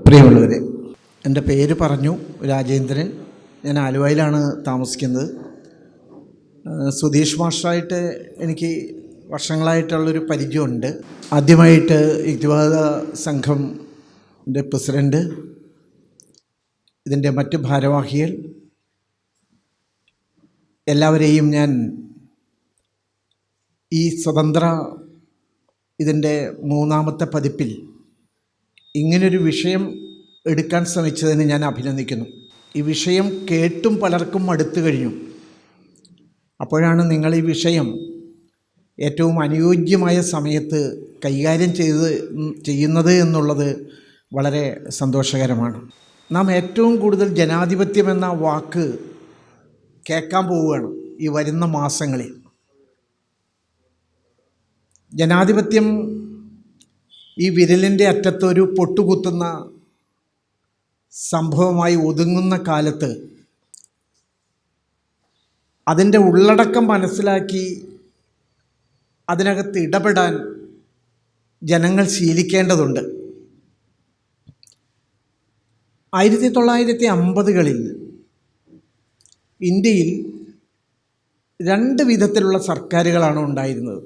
പ്രിയമുള്ളവരെ, എൻ്റെ പേര് പറഞ്ഞു രാജേന്ദ്രൻ. ഞാൻ ആലുവയിലാണ് താമസിക്കുന്നത്. സുധീഷ് മാസ്റ്ററായിട്ട് എനിക്ക് വർഷങ്ങളായിട്ടുള്ളൊരു പരിചയമുണ്ട്. ആദ്യമായിട്ട് യുക്തിവാദ സംഘത്തിൻ്റെ പ്രസിഡൻറ്റ്, ഇതിൻ്റെ മറ്റ് ഭാരവാഹികൾ എല്ലാവരെയും ഞാൻ ഈ സ്വതന്ത്ര ഇതിൻ്റെ 3ാമത്തെ പതിപ്പിൽ ഇങ്ങനൊരു വിഷയം എടുക്കാൻ ശ്രമിച്ചതിന് ഞാൻ അഭിനന്ദിക്കുന്നു. ഈ വിഷയം കേട്ടും പലർക്കും മടുത്തു കഴിഞ്ഞു. അപ്പോഴാണ് നിങ്ങൾ ഈ വിഷയം ഏറ്റവും അനുയോജ്യമായ സമയത്ത് കൈകാര്യം ചെയ്യുന്നത് എന്നുള്ളത് വളരെ സന്തോഷകരമാണ്. നാം ഏറ്റവും കൂടുതൽ ജനാധിപത്യം എന്ന വാക്ക് കേൾക്കാൻ പോവുകയാണ് ഈ വരുന്ന മാസങ്ങളിൽ. ജനാധിപത്യം ഈ വിരലിൻ്റെ അറ്റത്തൊരു പൊട്ടുകുത്തുന്ന സംഭവമായി ഒതുങ്ങുന്ന കാലത്ത് അതിൻ്റെ ഉള്ളടക്കം മനസ്സിലാക്കി അതിനകത്ത് ഇടപെടാൻ ജനങ്ങൾ ശീലിക്കേണ്ടതുണ്ട്. 1950കളിൽ ഇന്ത്യയിൽ 2 വിധത്തിലുള്ള സർക്കാരുകളാണ് ഉണ്ടായിരുന്നത്.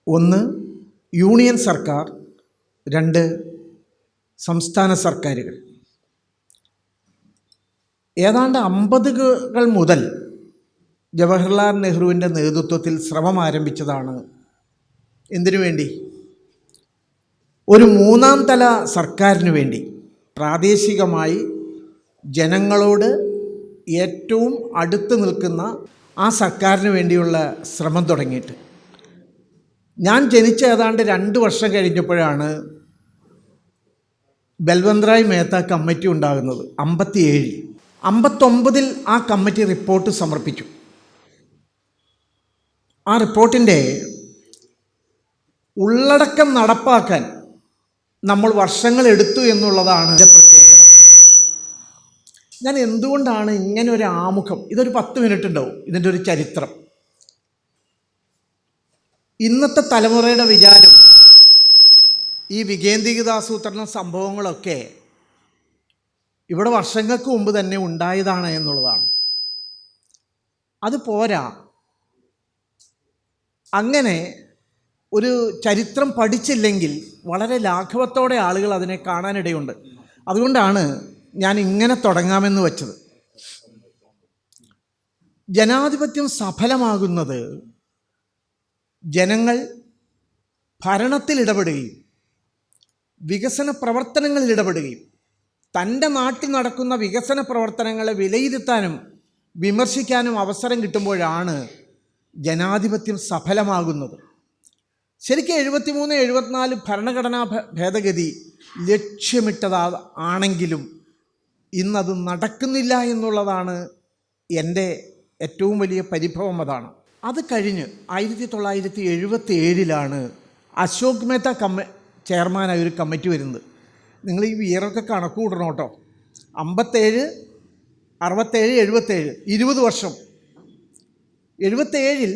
ഒന്ന് യൂണിയൻ സർക്കാർ, 2 സംസ്ഥാന സർക്കാരുകൾ. ഏതാണ്ട് 50കൾ മുതൽ ജവഹർലാൽ നെഹ്റുവിൻ്റെ നേതൃത്വത്തിൽ ശ്രമം ആരംഭിച്ചതാണ്. എന്തിനു വേണ്ടി? ഒരു 3ാം തല സർക്കാരിന് വേണ്ടി, പ്രാദേശികമായി ജനങ്ങളോട് ഏറ്റവും അടുത്ത് നിൽക്കുന്ന ആ സർക്കാരിന് വേണ്ടിയുള്ള ശ്രമം തുടങ്ങിയിട്ട്. ഞാൻ ജനിച്ച ഏതാണ്ട് 2 വർഷം കഴിഞ്ഞപ്പോഴാണ് ബൽവന്ത്രായ് മേത്ത കമ്മിറ്റി ഉണ്ടാകുന്നത്. 57. 59 ആ കമ്മിറ്റി റിപ്പോർട്ട് സമർപ്പിച്ചു. ആ റിപ്പോർട്ടിൻ്റെ ഉള്ളടക്കം നടപ്പാക്കാൻ നമ്മൾ വർഷങ്ങളെടുത്തു എന്നുള്ളതാണ് എൻ്റെ പ്രത്യേകത. ഞാൻ എന്തുകൊണ്ടാണ് ഇങ്ങനെ ഒരു ആമുഖം, ഇതൊരു 10 മിനിറ്റ് ഉണ്ടാവും ഇതിൻ്റെ ഒരു ചരിത്രം. ഇന്നത്തെ തലമുറയുടെ വിചാരം ഈ വികേന്ദ്രീകൃതാസൂത്രണ സംഭവങ്ങളൊക്കെ ഇവിടെ വർഷങ്ങൾക്ക് മുമ്പ് തന്നെ ഉണ്ടായതാണ് എന്നുള്ളതാണ്. അത് പോരാ, അങ്ങനെ ഒരു ചരിത്രം പഠിച്ചില്ലെങ്കിൽ വളരെ ലാഘവത്തോടെ ആളുകൾ അതിനെ കാണാനിടയുണ്ട്. അതുകൊണ്ടാണ് ഞാൻ ഇങ്ങനെ തുടങ്ങാമെന്ന് വെച്ചത്. ജനാധിപത്യം സഫലമാകുന്നത് ജനങ്ങൾ ഭരണത്തിൽ ഇടപെടുകയും വികസന പ്രവർത്തനങ്ങളിൽ ഇടപെടുകയും തൻ്റെ നാട്ടിൽ നടക്കുന്ന വികസന പ്രവർത്തനങ്ങളെ വിലയിരുത്താനും വിമർശിക്കാനും അവസരം കിട്ടുമ്പോഴാണ് ജനാധിപത്യം സഫലമാകുന്നത്. ശരിക്കും 73-74 ഭരണഘടനാ ഭേദഗതി ലക്ഷ്യമിട്ടതാണെങ്കിലും ഇന്നത് നടക്കുന്നില്ല എന്നുള്ളതാണ് എൻ്റെ ഏറ്റവും വലിയ പരിഭവം. അത് കഴിഞ്ഞ് 1977 അശോക് മേത്ത ചെയർമാനായ ഒരു കമ്മിറ്റി വരുന്നത്. നിങ്ങൾ ഈ ഇയറൊക്കെ കണക്ക് കൂട്ടണം കേട്ടോ. 57, 67, 77 20 വർഷം. 77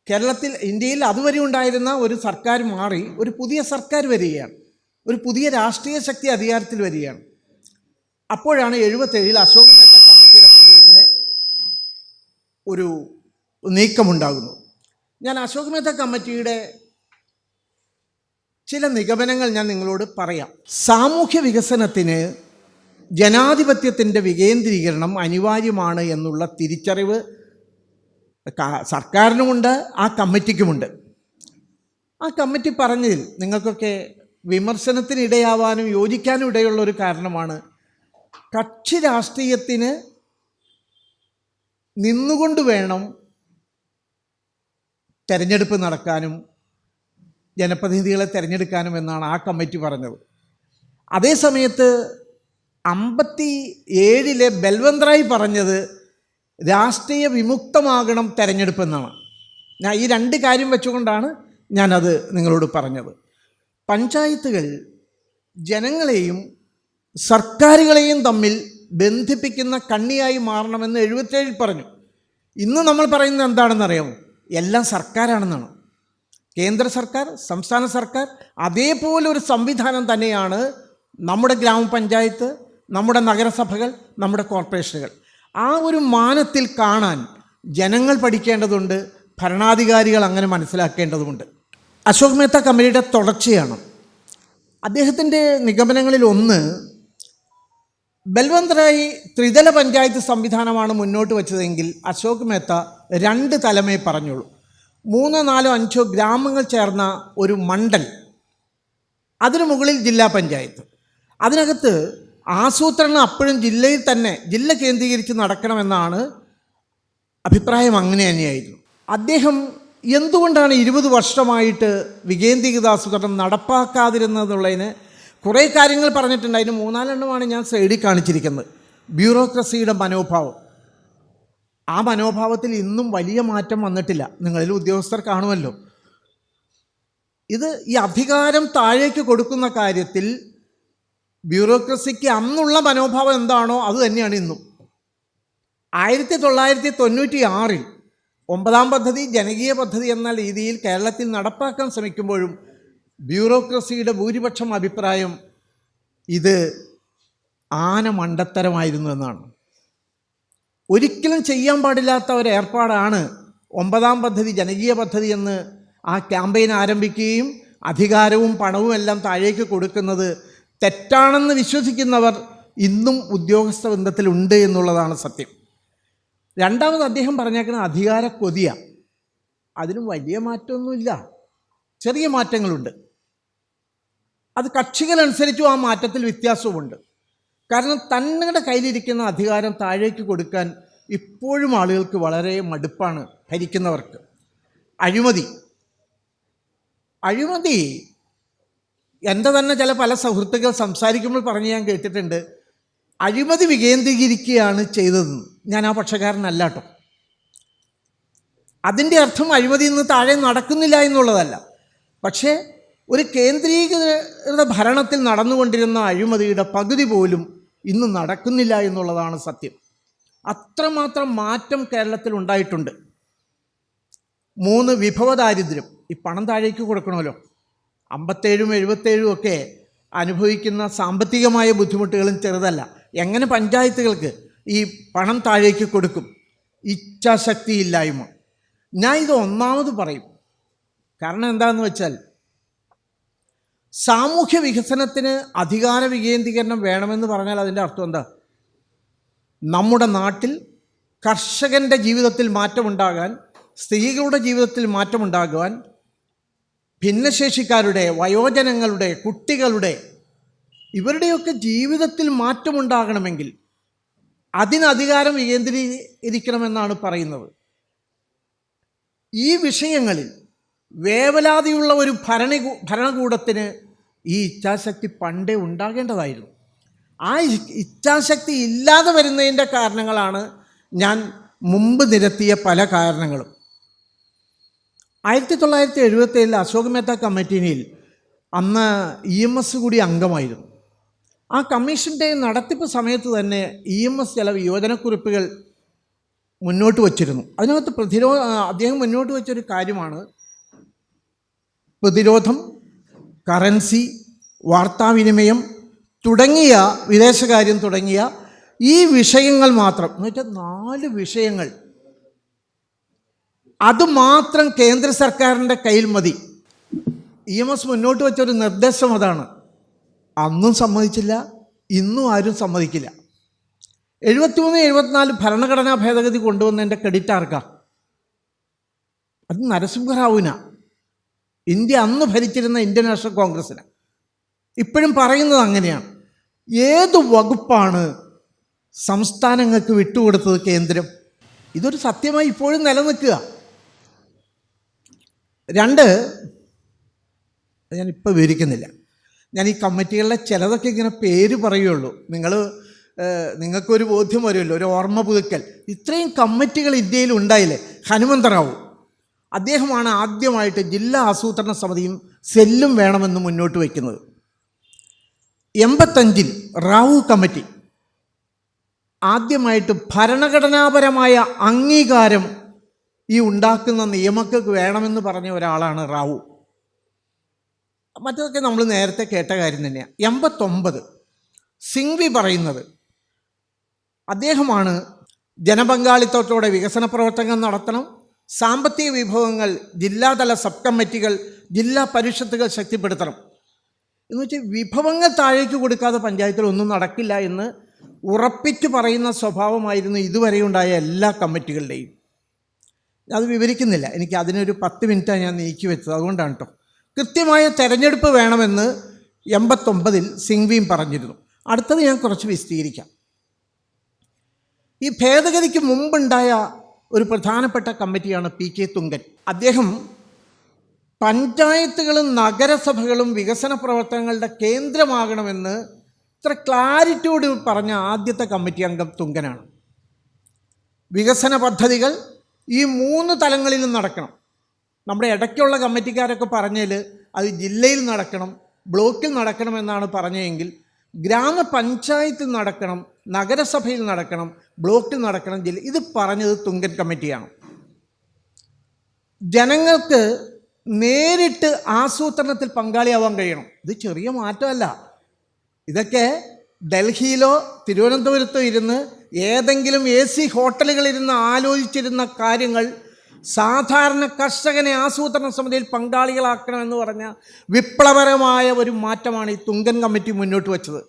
കേരളത്തിൽ, ഇന്ത്യയിൽ അതുവരെ ഉണ്ടായിരുന്ന ഒരു സർക്കാർ മാറി ഒരു പുതിയ സർക്കാർ വരികയാണ്. ഒരു പുതിയ രാഷ്ട്രീയ ശക്തി അധികാരത്തിൽ വരികയാണ്. അപ്പോഴാണ് 77 അശോക് മേത്ത കമ്മിറ്റിയുടെ പേരിൽ ഇങ്ങനെ ഒരു നീക്കമുണ്ടാകുന്നു. ഞാൻ അശോക് മേത്ത കമ്മിറ്റിയുടെ ചില നിഗമനങ്ങൾ ഞാൻ നിങ്ങളോട് പറയാം. സാമൂഹ്യ വികസനത്തിന് ജനാധിപത്യത്തിൻ്റെ വികേന്ദ്രീകരണം അനിവാര്യമാണ് എന്നുള്ള തിരിച്ചറിവ് സർക്കാരിനുമുണ്ട്, ആ കമ്മിറ്റിക്കുമുണ്ട്. ആ കമ്മിറ്റി പറഞ്ഞതിൽ നിങ്ങൾക്കൊക്കെ വിമർശനത്തിന് ഇടയാവാനും യോജിക്കാനും ഇടയുള്ള ഒരു കാരണമാണ് കക്ഷി രാഷ്ട്രീയത്തിന് നിന്നുകൊണ്ട് വേണം തെരഞ്ഞെടുപ്പ് നടക്കാനും ജനപ്രതിനിധികളെ തിരഞ്ഞെടുക്കാനും എന്നാണ് ആ കമ്മിറ്റി പറഞ്ഞത്. അതേസമയത്ത് 57 ബൽവന്ത്രായ് പറഞ്ഞത് രാഷ്ട്രീയ വിമുക്തമാകണം തെരഞ്ഞെടുപ്പ് എന്നാണ്. ഞാൻ ഈ 2 കാര്യം വെച്ചുകൊണ്ടാണ് ഞാനത് നിങ്ങളോട് പറഞ്ഞത്. പഞ്ചായത്തുകൾ ജനങ്ങളെയും സർക്കാരുകളെയും തമ്മിൽ ബന്ധിപ്പിക്കുന്ന കണ്ണിയായി മാറണമെന്ന് 77 പറഞ്ഞു. ഇന്ന് നമ്മൾ പറയുന്നത് എന്താണെന്നറിയാമോ? എല്ലാം സർക്കാരാണെന്നാണ്. കേന്ദ്ര സർക്കാർ, സംസ്ഥാന സർക്കാർ അതേപോലെ ഒരു സംവിധാനം തന്നെയാണ് നമ്മുടെ ഗ്രാമപഞ്ചായത്ത്, നമ്മുടെ നഗരസഭകൾ, നമ്മുടെ കോർപ്പറേഷനുകൾ. ആ ഒരു മാനത്തിൽ കാണാൻ ജനങ്ങൾ പഠിക്കേണ്ടതുണ്ട്, ഭരണാധികാരികൾ അങ്ങനെ മനസ്സിലാക്കേണ്ടതുമുണ്ട്. അശോക് മേത്ത കമ്മിറ്റിയുടെ തുടർച്ചയാണ്. അദ്ദേഹത്തിൻ്റെ നിഗമനങ്ങളിൽ ഒന്ന്, ബൽവന്ത് റായ് ത്രിതല പഞ്ചായത്ത് സംവിധാനമാണ് മുന്നോട്ട് വച്ചതെങ്കിൽ അശോക് മേത്ത 2 തലമേ പറഞ്ഞുള്ളൂ. 3, 4, 5 ഗ്രാമങ്ങൾ ചേർന്ന ഒരു മണ്ഡൽ, അതിനു മുകളിൽ ജില്ലാ പഞ്ചായത്ത്. അതിനകത്ത് ആസൂത്രണം അപ്പോഴും ജില്ലയിൽ തന്നെ, ജില്ല കേന്ദ്രീകരിച്ച് നടക്കണമെന്നാണ് അഭിപ്രായം. അങ്ങനെ തന്നെയായിരുന്നു. അദ്ദേഹം എന്തുകൊണ്ടാണ് 20 വർഷമായിട്ട് വികേന്ദ്രീകൃത ആസൂത്രണം നടപ്പാക്കാതിരുന്നതെന്നുള്ളതിന് കുറേ കാര്യങ്ങൾ പറഞ്ഞിട്ടുണ്ട്. അതിന് 3-4 എണ്ണമാണ് ഞാൻ സൈഡിൽ കാണിച്ചിരിക്കുന്നത്. ബ്യൂറോക്രസിയുടെ മനോഭാവം, ആ മനോഭാവത്തിൽ ഇന്നും വലിയ മാറ്റം വന്നിട്ടില്ല. നിങ്ങളിൽ ഉദ്യോഗസ്ഥർ കാണുമല്ലോ. ഈ അധികാരം താഴേക്ക് കൊടുക്കുന്ന കാര്യത്തിൽ ബ്യൂറോക്രസിക്ക് അന്നുള്ള മനോഭാവം എന്താണോ അത് തന്നെയാണ് ഇന്നും. 1996-ൽ 9ാം പദ്ധതി ജനകീയ പദ്ധതി എന്ന രീതിയിൽ കേരളത്തിൽ നടപ്പാക്കാൻ ശ്രമിക്കുമ്പോഴും ബ്യൂറോക്രസിയുടെ ഭൂരിപക്ഷം അഭിപ്രായം ഇത് ആന മണ്ടത്തരമായിരുന്നു എന്നാണ്. ഒരിക്കലും ചെയ്യാൻ പാടില്ലാത്ത ഒരു ഏർപ്പാടാണ് 9ാം പദ്ധതി ജനകീയ പദ്ധതി എന്ന് ആ ക്യാമ്പയിൻ ആരംഭിക്കുകയും അധികാരവും പണവും എല്ലാം താഴേക്ക് കൊടുക്കുന്നത് തെറ്റാണെന്ന് വിശ്വസിക്കുന്നവർ ഇന്നും ഉദ്യോഗസ്ഥ ബന്ധത്തിലുണ്ട് എന്നുള്ളതാണ് സത്യം. രണ്ടാമത് അദ്ദേഹം പറഞ്ഞേക്കുന്ന അധികാര കൊതിയ, അതിനും വലിയ മാറ്റമൊന്നുമില്ല, ചെറിയ മാറ്റങ്ങളുണ്ട്. അത് കക്ഷികളനുസരിച്ചും ആ മാറ്റത്തിൽ വ്യത്യാസവുമുണ്ട്. കാരണം തങ്ങളുടെ കയ്യിലിരിക്കുന്ന അധികാരം താഴേക്ക് കൊടുക്കാൻ ഇപ്പോഴും ആളുകൾക്ക് വളരെ മടുപ്പാണ്, ഭരിക്കുന്നവർക്ക്. അഴിമതി എൻ്റെ തന്നെ പല സുഹൃത്തുക്കൾ സംസാരിക്കുമ്പോൾ പറഞ്ഞ് ഞാൻ കേട്ടിട്ടുണ്ട്, അഴിമതി വികേന്ദ്രീകരിക്കുകയാണ് ചെയ്തതെന്ന്. ഞാൻ ആ പക്ഷക്കാരനല്ല കേട്ടോ. അതിൻ്റെ അർത്ഥം അഴിമതി ഇന്ന് താഴെ നടക്കുന്നില്ല എന്നുള്ളതല്ല. പക്ഷേ ഒരു കേന്ദ്രീകൃത ഭരണത്തിൽ നടന്നുകൊണ്ടിരുന്ന അഴിമതിയുടെ പകുതി പോലും ഇന്ന് നടക്കുന്നില്ല എന്നുള്ളതാണ് സത്യം. അത്രമാത്രം മാറ്റം കേരളത്തിൽ ഉണ്ടായിട്ടുണ്ട്. 3, വിഭവദാരിദ്ര്യം. ഈ പണം താഴേക്ക് കൊടുക്കണമല്ലോ. 57-ഉം 77-ഉം ഒക്കെ അനുഭവിക്കുന്ന സാമ്പത്തികമായ ബുദ്ധിമുട്ടുകളും ചെറുതല്ല. എങ്ങനെ പഞ്ചായത്തുകൾക്ക് ഈ പണം താഴേക്ക് കൊടുക്കും? ഇച്ഛാശക്തിയില്ലായ്മ. ഞാൻ ഇത് ഒന്നാമത് പറയും. കാരണം എന്താണെന്ന് വെച്ചാൽ, സാമൂഹ്യ വികസനത്തിന് അധികാര വികേന്ദ്രീകരണം വേണമെന്ന് പറഞ്ഞാൽ അതിൻ്റെ അർത്ഥം എന്താ? നമ്മുടെ നാട്ടിൽ കർഷകൻ്റെ ജീവിതത്തിൽ മാറ്റമുണ്ടാകാൻ, സ്ത്രീകളുടെ ജീവിതത്തിൽ മാറ്റമുണ്ടാകുവാൻ, ഭിന്നശേഷിക്കാരുടെ, വയോജനങ്ങളുടെ, കുട്ടികളുടെ, ഇവരുടെയൊക്കെ ജീവിതത്തിൽ മാറ്റമുണ്ടാകണമെങ്കിൽ അതിന് അധികാരം വികേന്ദ്രീകരിക്കണമെന്നാണ് പറയുന്നത്. ഈ വിഷയങ്ങളിൽ വേവലാതിയുള്ള ഒരു ഭരണകൂടത്തിന് ഈ ഇച്ഛാശക്തി പണ്ടേ ഉണ്ടാകേണ്ടതായിരുന്നു. ആ ഇച്ഛാശക്തി ഇല്ലാതെ വരുന്നതിൻ്റെ കാരണങ്ങളാണ് ഞാൻ മുമ്പ് നിരത്തിയ പല കാരണങ്ങളും. 1977 അശോക് മേത്ത കമ്മിറ്റിയിൽ അന്ന് EMS കൂടി അംഗമായിരുന്നു. ആ കമ്മീഷൻ്റെ നടത്തിപ്പ് സമയത്ത് തന്നെ EMS ചില വിയോജനക്കുറിപ്പുകൾ മുന്നോട്ട് വച്ചിരുന്നു. അതിനകത്ത് അദ്ദേഹം മുന്നോട്ട് വെച്ചൊരു കാര്യമാണ് പ്രതിരോധം, കറൻസി, വാർത്താവിനിമയം തുടങ്ങിയ, വിദേശകാര്യം തുടങ്ങിയ ഈ വിഷയങ്ങൾ മാത്രം, എന്ന് വെച്ചാൽ 4 വിഷയങ്ങൾ, അതുമാത്രം കേന്ദ്ര സർക്കാരിൻ്റെ കയ്യിൽ മതി. EMS മുന്നോട്ട് വെച്ചൊരു നിർദ്ദേശം അതാണ്. അന്നും സമ്മതിച്ചില്ല, ഇന്നും ആരും സമ്മതിക്കില്ല. 73-74 ഭരണഘടനാ ഭേദഗതി കൊണ്ടുവന്നതിൻ്റെ ക്രെഡിറ്റ് ആർക്കാ? അത് നരസിംഹറാവുവിനാ. ഇന്ത്യ അന്ന് ഭരിച്ചിരുന്ന ഇന്ത്യൻ നാഷണൽ കോൺഗ്രസ്സിന്. ഇപ്പോഴും പറയുന്നത് അങ്ങനെയാണ്. ഏത് വകുപ്പാണ് സംസ്ഥാനങ്ങൾക്ക് വിട്ടുകൊടുത്തത് കേന്ദ്രം? ഇതൊരു സത്യമായി ഇപ്പോഴും നിലനിൽക്കുക. 2, ഞാനിപ്പോൾ വിവരിക്കുന്നില്ല. ഞാൻ ഈ കമ്മിറ്റികളുടെ ചിലതൊക്കെ ഇങ്ങനെ പേര് പറയുള്ളൂ. നിങ്ങൾക്കൊരു ബോധ്യം വരുമല്ലോ, ഒരു ഓർമ്മ പുതുക്കൽ. ഇത്രയും കമ്മിറ്റികൾ ഇന്ത്യയിൽ ഉണ്ടായില്ലേ? ഹനുമന്ത് റാവു അദ്ദേഹമാണ് ആദ്യമായിട്ട് ജില്ലാ ആസൂത്രണ സമിതിയും സെല്ലും വേണമെന്ന് മുന്നോട്ട് വയ്ക്കുന്നത്. 85-ൽ റാവു കമ്മിറ്റി ആദ്യമായിട്ട് ഭരണഘടനാപരമായ അംഗീകാരം ഈ ഉണ്ടാക്കുന്ന നിയമങ്ങൾക്ക് വേണമെന്ന് പറഞ്ഞ ഒരാളാണ് റാവു. മറ്റതൊക്കെ നമ്മൾ നേരത്തെ കേട്ട കാര്യം തന്നെയാണ്. 89 സിംഗ്വി പറയുന്നത്, അദ്ദേഹമാണ് ജനപങ്കാളിത്തത്തോടെ വികസന പ്രവർത്തനങ്ങൾ നടത്തണം, സാമ്പത്തിക വിഭവങ്ങൾ ജില്ലാതല സബ് കമ്മിറ്റികൾ, ജില്ലാ പരിഷത്തുകൾ ശക്തിപ്പെടുത്തണം എന്ന് വെച്ചാൽ വിഭവങ്ങൾ താഴേക്ക് കൊടുക്കാതെ പഞ്ചായത്തിൽ ഒന്നും നടക്കില്ല എന്ന് ഉറപ്പിച്ചു പറയുന്ന സ്വഭാവമായിരുന്നു ഇതുവരെ ഉണ്ടായ എല്ലാ കമ്മിറ്റികളുടെയും. അത് വിവരിക്കുന്നില്ല, എനിക്ക് അതിനൊരു 10 മിനിറ്റാണ് ഞാൻ നീക്കി വെച്ചത്, അതുകൊണ്ടാണ് കേട്ടോ. കൃത്യമായ തെരഞ്ഞെടുപ്പ് വേണമെന്ന് 89 സിംഗ്വിയും പറഞ്ഞിരുന്നു. അടുത്തത് ഞാൻ കുറച്ച് വിശദീകരിക്കാം. ഈ ഭേദഗതിക്ക് മുമ്പുണ്ടായ ഒരു പ്രധാനപ്പെട്ട കമ്മിറ്റിയാണ് PK തുങ്കൻ. അദ്ദേഹം പഞ്ചായത്തുകളും നഗരസഭകളും വികസന പ്രവർത്തനങ്ങളുടെ കേന്ദ്രമാകണമെന്ന് ഇത്ര ക്ലാരിറ്റിയോട് പറഞ്ഞ ആദ്യത്തെ കമ്മിറ്റി അംഗം തുങ്കനാണ്. വികസന പദ്ധതികൾ ഈ 3 തലങ്ങളിലും നടക്കണം. നമ്മുടെ ഇടയ്ക്കുള്ള കമ്മിറ്റിക്കാരൊക്കെ പറഞ്ഞതിൽ അത് ജില്ലയിൽ നടക്കണം, ബ്ലോക്കിൽ നടക്കണമെന്നാണ് പറഞ്ഞതെങ്കിൽ ഗ്രാമപഞ്ചായത്തിൽ നടക്കണം, നഗരസഭയിൽ നടക്കണം, ബ്ലോക്കിൽ നടക്കണം, ജില്ല, ഇത് പറഞ്ഞത് തുങ്കൻ കമ്മിറ്റിയാണ്. ജനങ്ങൾക്ക് നേരിട്ട് ആസൂത്രണത്തിൽ പങ്കാളിയാവാൻ കഴിയണം. ഇത് ചെറിയ മാറ്റമല്ല. ഇതൊക്കെ ഡൽഹിയിലോ തിരുവനന്തപുരത്തോ ഇരുന്ന് ഏതെങ്കിലും AC ഹോട്ടലുകളിരുന്ന് ആലോചിച്ചിരുന്ന കാര്യങ്ങൾ സാധാരണ കർഷകനെ ആസൂത്രണ സമിതിയിൽ പങ്കാളികളാക്കണമെന്ന് പറഞ്ഞ വിപ്ലവകരമായ ഒരു മാറ്റമാണ് ഈ തുങ്കൻ കമ്മിറ്റി മുന്നോട്ട് വച്ചത്.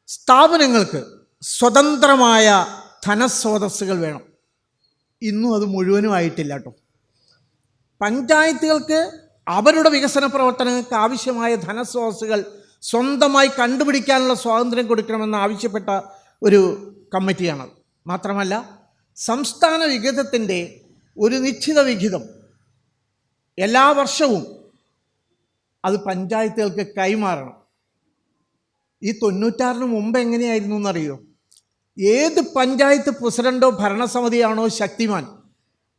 സ്ഥാപനങ്ങൾക്ക് സ്വതന്ത്രമായ ധനസ്രോതസ്സുകൾ വേണം. ഇന്നും അത് മുഴുവനും ആയിട്ടില്ല കേട്ടോ. പഞ്ചായത്തുകൾക്ക് അവരുടെ വികസന പ്രവർത്തനങ്ങൾക്ക് ആവശ്യമായ ധനസ്രോതസ്സുകൾ സ്വന്തമായി കണ്ടുപിടിക്കാനുള്ള സ്വാതന്ത്ര്യം കൊടുക്കണമെന്ന് ആവശ്യപ്പെട്ട ഒരു കമ്മിറ്റിയാണത്. മാത്രമല്ല, സംസ്ഥാന വിഹിതത്തിൻ്റെ ഒരു നിശ്ചിത വിഹിതം എല്ലാ വർഷവും അത് പഞ്ചായത്തുകൾക്ക് കൈമാറണം. ഈ 96-ന് മുമ്പ് എങ്ങനെയായിരുന്നു എന്നറിയോ? ഏത് പഞ്ചായത്ത് പ്രസിഡൻ്റോ ഭരണസമിതിയാണോ ശക്തിമാൻ,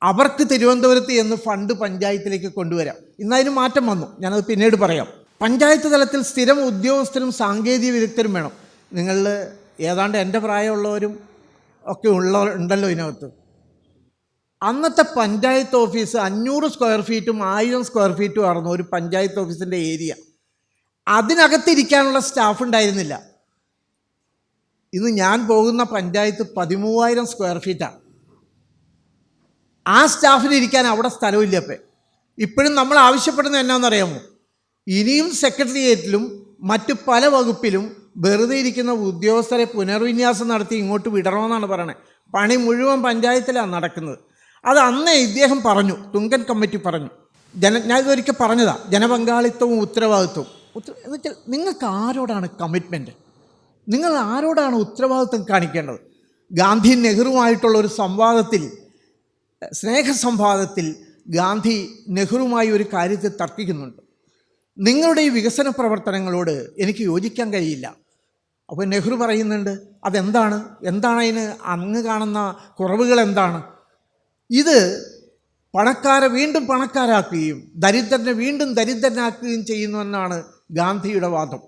അവർക്ക് തിരുവനന്തപുരത്ത് എന്ന് ഫണ്ട് പഞ്ചായത്തിലേക്ക് കൊണ്ടുവരാം. ഇന്നതിന് മാറ്റം വന്നു, ഞാനത് പിന്നീട് പറയാം. പഞ്ചായത്ത് തലത്തിൽ സ്ഥിരം ഉദ്യോഗസ്ഥരും സാങ്കേതിക വിദഗ്ധരും വേണം. നിങ്ങളിൽ ഏതാണ്ട് എൻ്റെ പ്രായമുള്ളവരും ഒക്കെ ഉണ്ടല്ലോ ഇതിനകത്ത്. അന്നത്തെ പഞ്ചായത്ത് ഓഫീസ് 500 സ്ക്വയർ ഫീറ്റും 1000 സ്ക്വയർ ഫീറ്റും ആയിരുന്നു ഒരു പഞ്ചായത്ത് ഓഫീസിൻ്റെ ഏരിയ. അതിനകത്തിരിക്കാനുള്ള സ്റ്റാഫ് ഉണ്ടായിരുന്നില്ല. ഇന്ന് ഞാൻ പോകുന്ന പഞ്ചായത്ത് 13,000 സ്ക്വയർ ഫീറ്റാണ്. ആ സ്റ്റാഫിന് ഇരിക്കാൻ അവിടെ സ്ഥലമില്ല. ഇപ്പോഴും നമ്മൾ ആവശ്യപ്പെടുന്നത് എന്നാണെന്നറിയാമോ? ഇനിയും സെക്രട്ടേറിയറ്റിലും മറ്റു പല വകുപ്പിലും വെറുതെ ഇരിക്കുന്ന ഉദ്യോഗസ്ഥരെ പുനർവിന്യാസം നടത്തി ഇങ്ങോട്ട് വിടണമെന്നാണ് പറയണത്. പണി മുഴുവൻ പഞ്ചായത്തിലാണ് നടക്കുന്നത്. അത് അന്നേ ഇദ്ദേഹം പറഞ്ഞു, തുങ്കൻ കമ്മിറ്റി പറഞ്ഞു. ഞാൻ ഇതൊരിക്കൽ പറഞ്ഞതാണ്, ജനപങ്കാളിത്തവും ഉത്തരവാദിത്വവും. എന്നുവെച്ചാൽ നിങ്ങൾക്ക് ആരോടാണ് കമ്മിറ്റ്മെൻറ്റ്? നിങ്ങൾ ആരോടാണ് ഉത്തരവാദിത്വം കാണിക്കേണ്ടത്? ഗാന്ധി നെഹ്റുവുമായിട്ടുള്ള ഒരു സംവാദത്തിൽ, സ്നേഹസംവാദത്തിൽ ഗാന്ധി നെഹ്റുവുമായി ഒരു കാര്യത്തിൽ തർക്കിക്കുന്നുണ്ട്. നിങ്ങളുടെ ഈ വികസന പ്രവർത്തനങ്ങളോട് എനിക്ക് യോജിക്കാൻ കഴിയില്ല. അപ്പോൾ നെഹ്റു പറയുന്നുണ്ട്, എന്താണ് അതിന് അങ്ങ് കാണുന്ന കുറവുകൾ എന്താണ്? ഇത് പണക്കാരെ വീണ്ടും പണക്കാരാക്കുകയും ദരിദ്രനെ വീണ്ടും ദരിദ്രനാക്കുകയും ചെയ്യുന്നുവെന്നാണ് ഗാന്ധിയുടെ വാദം.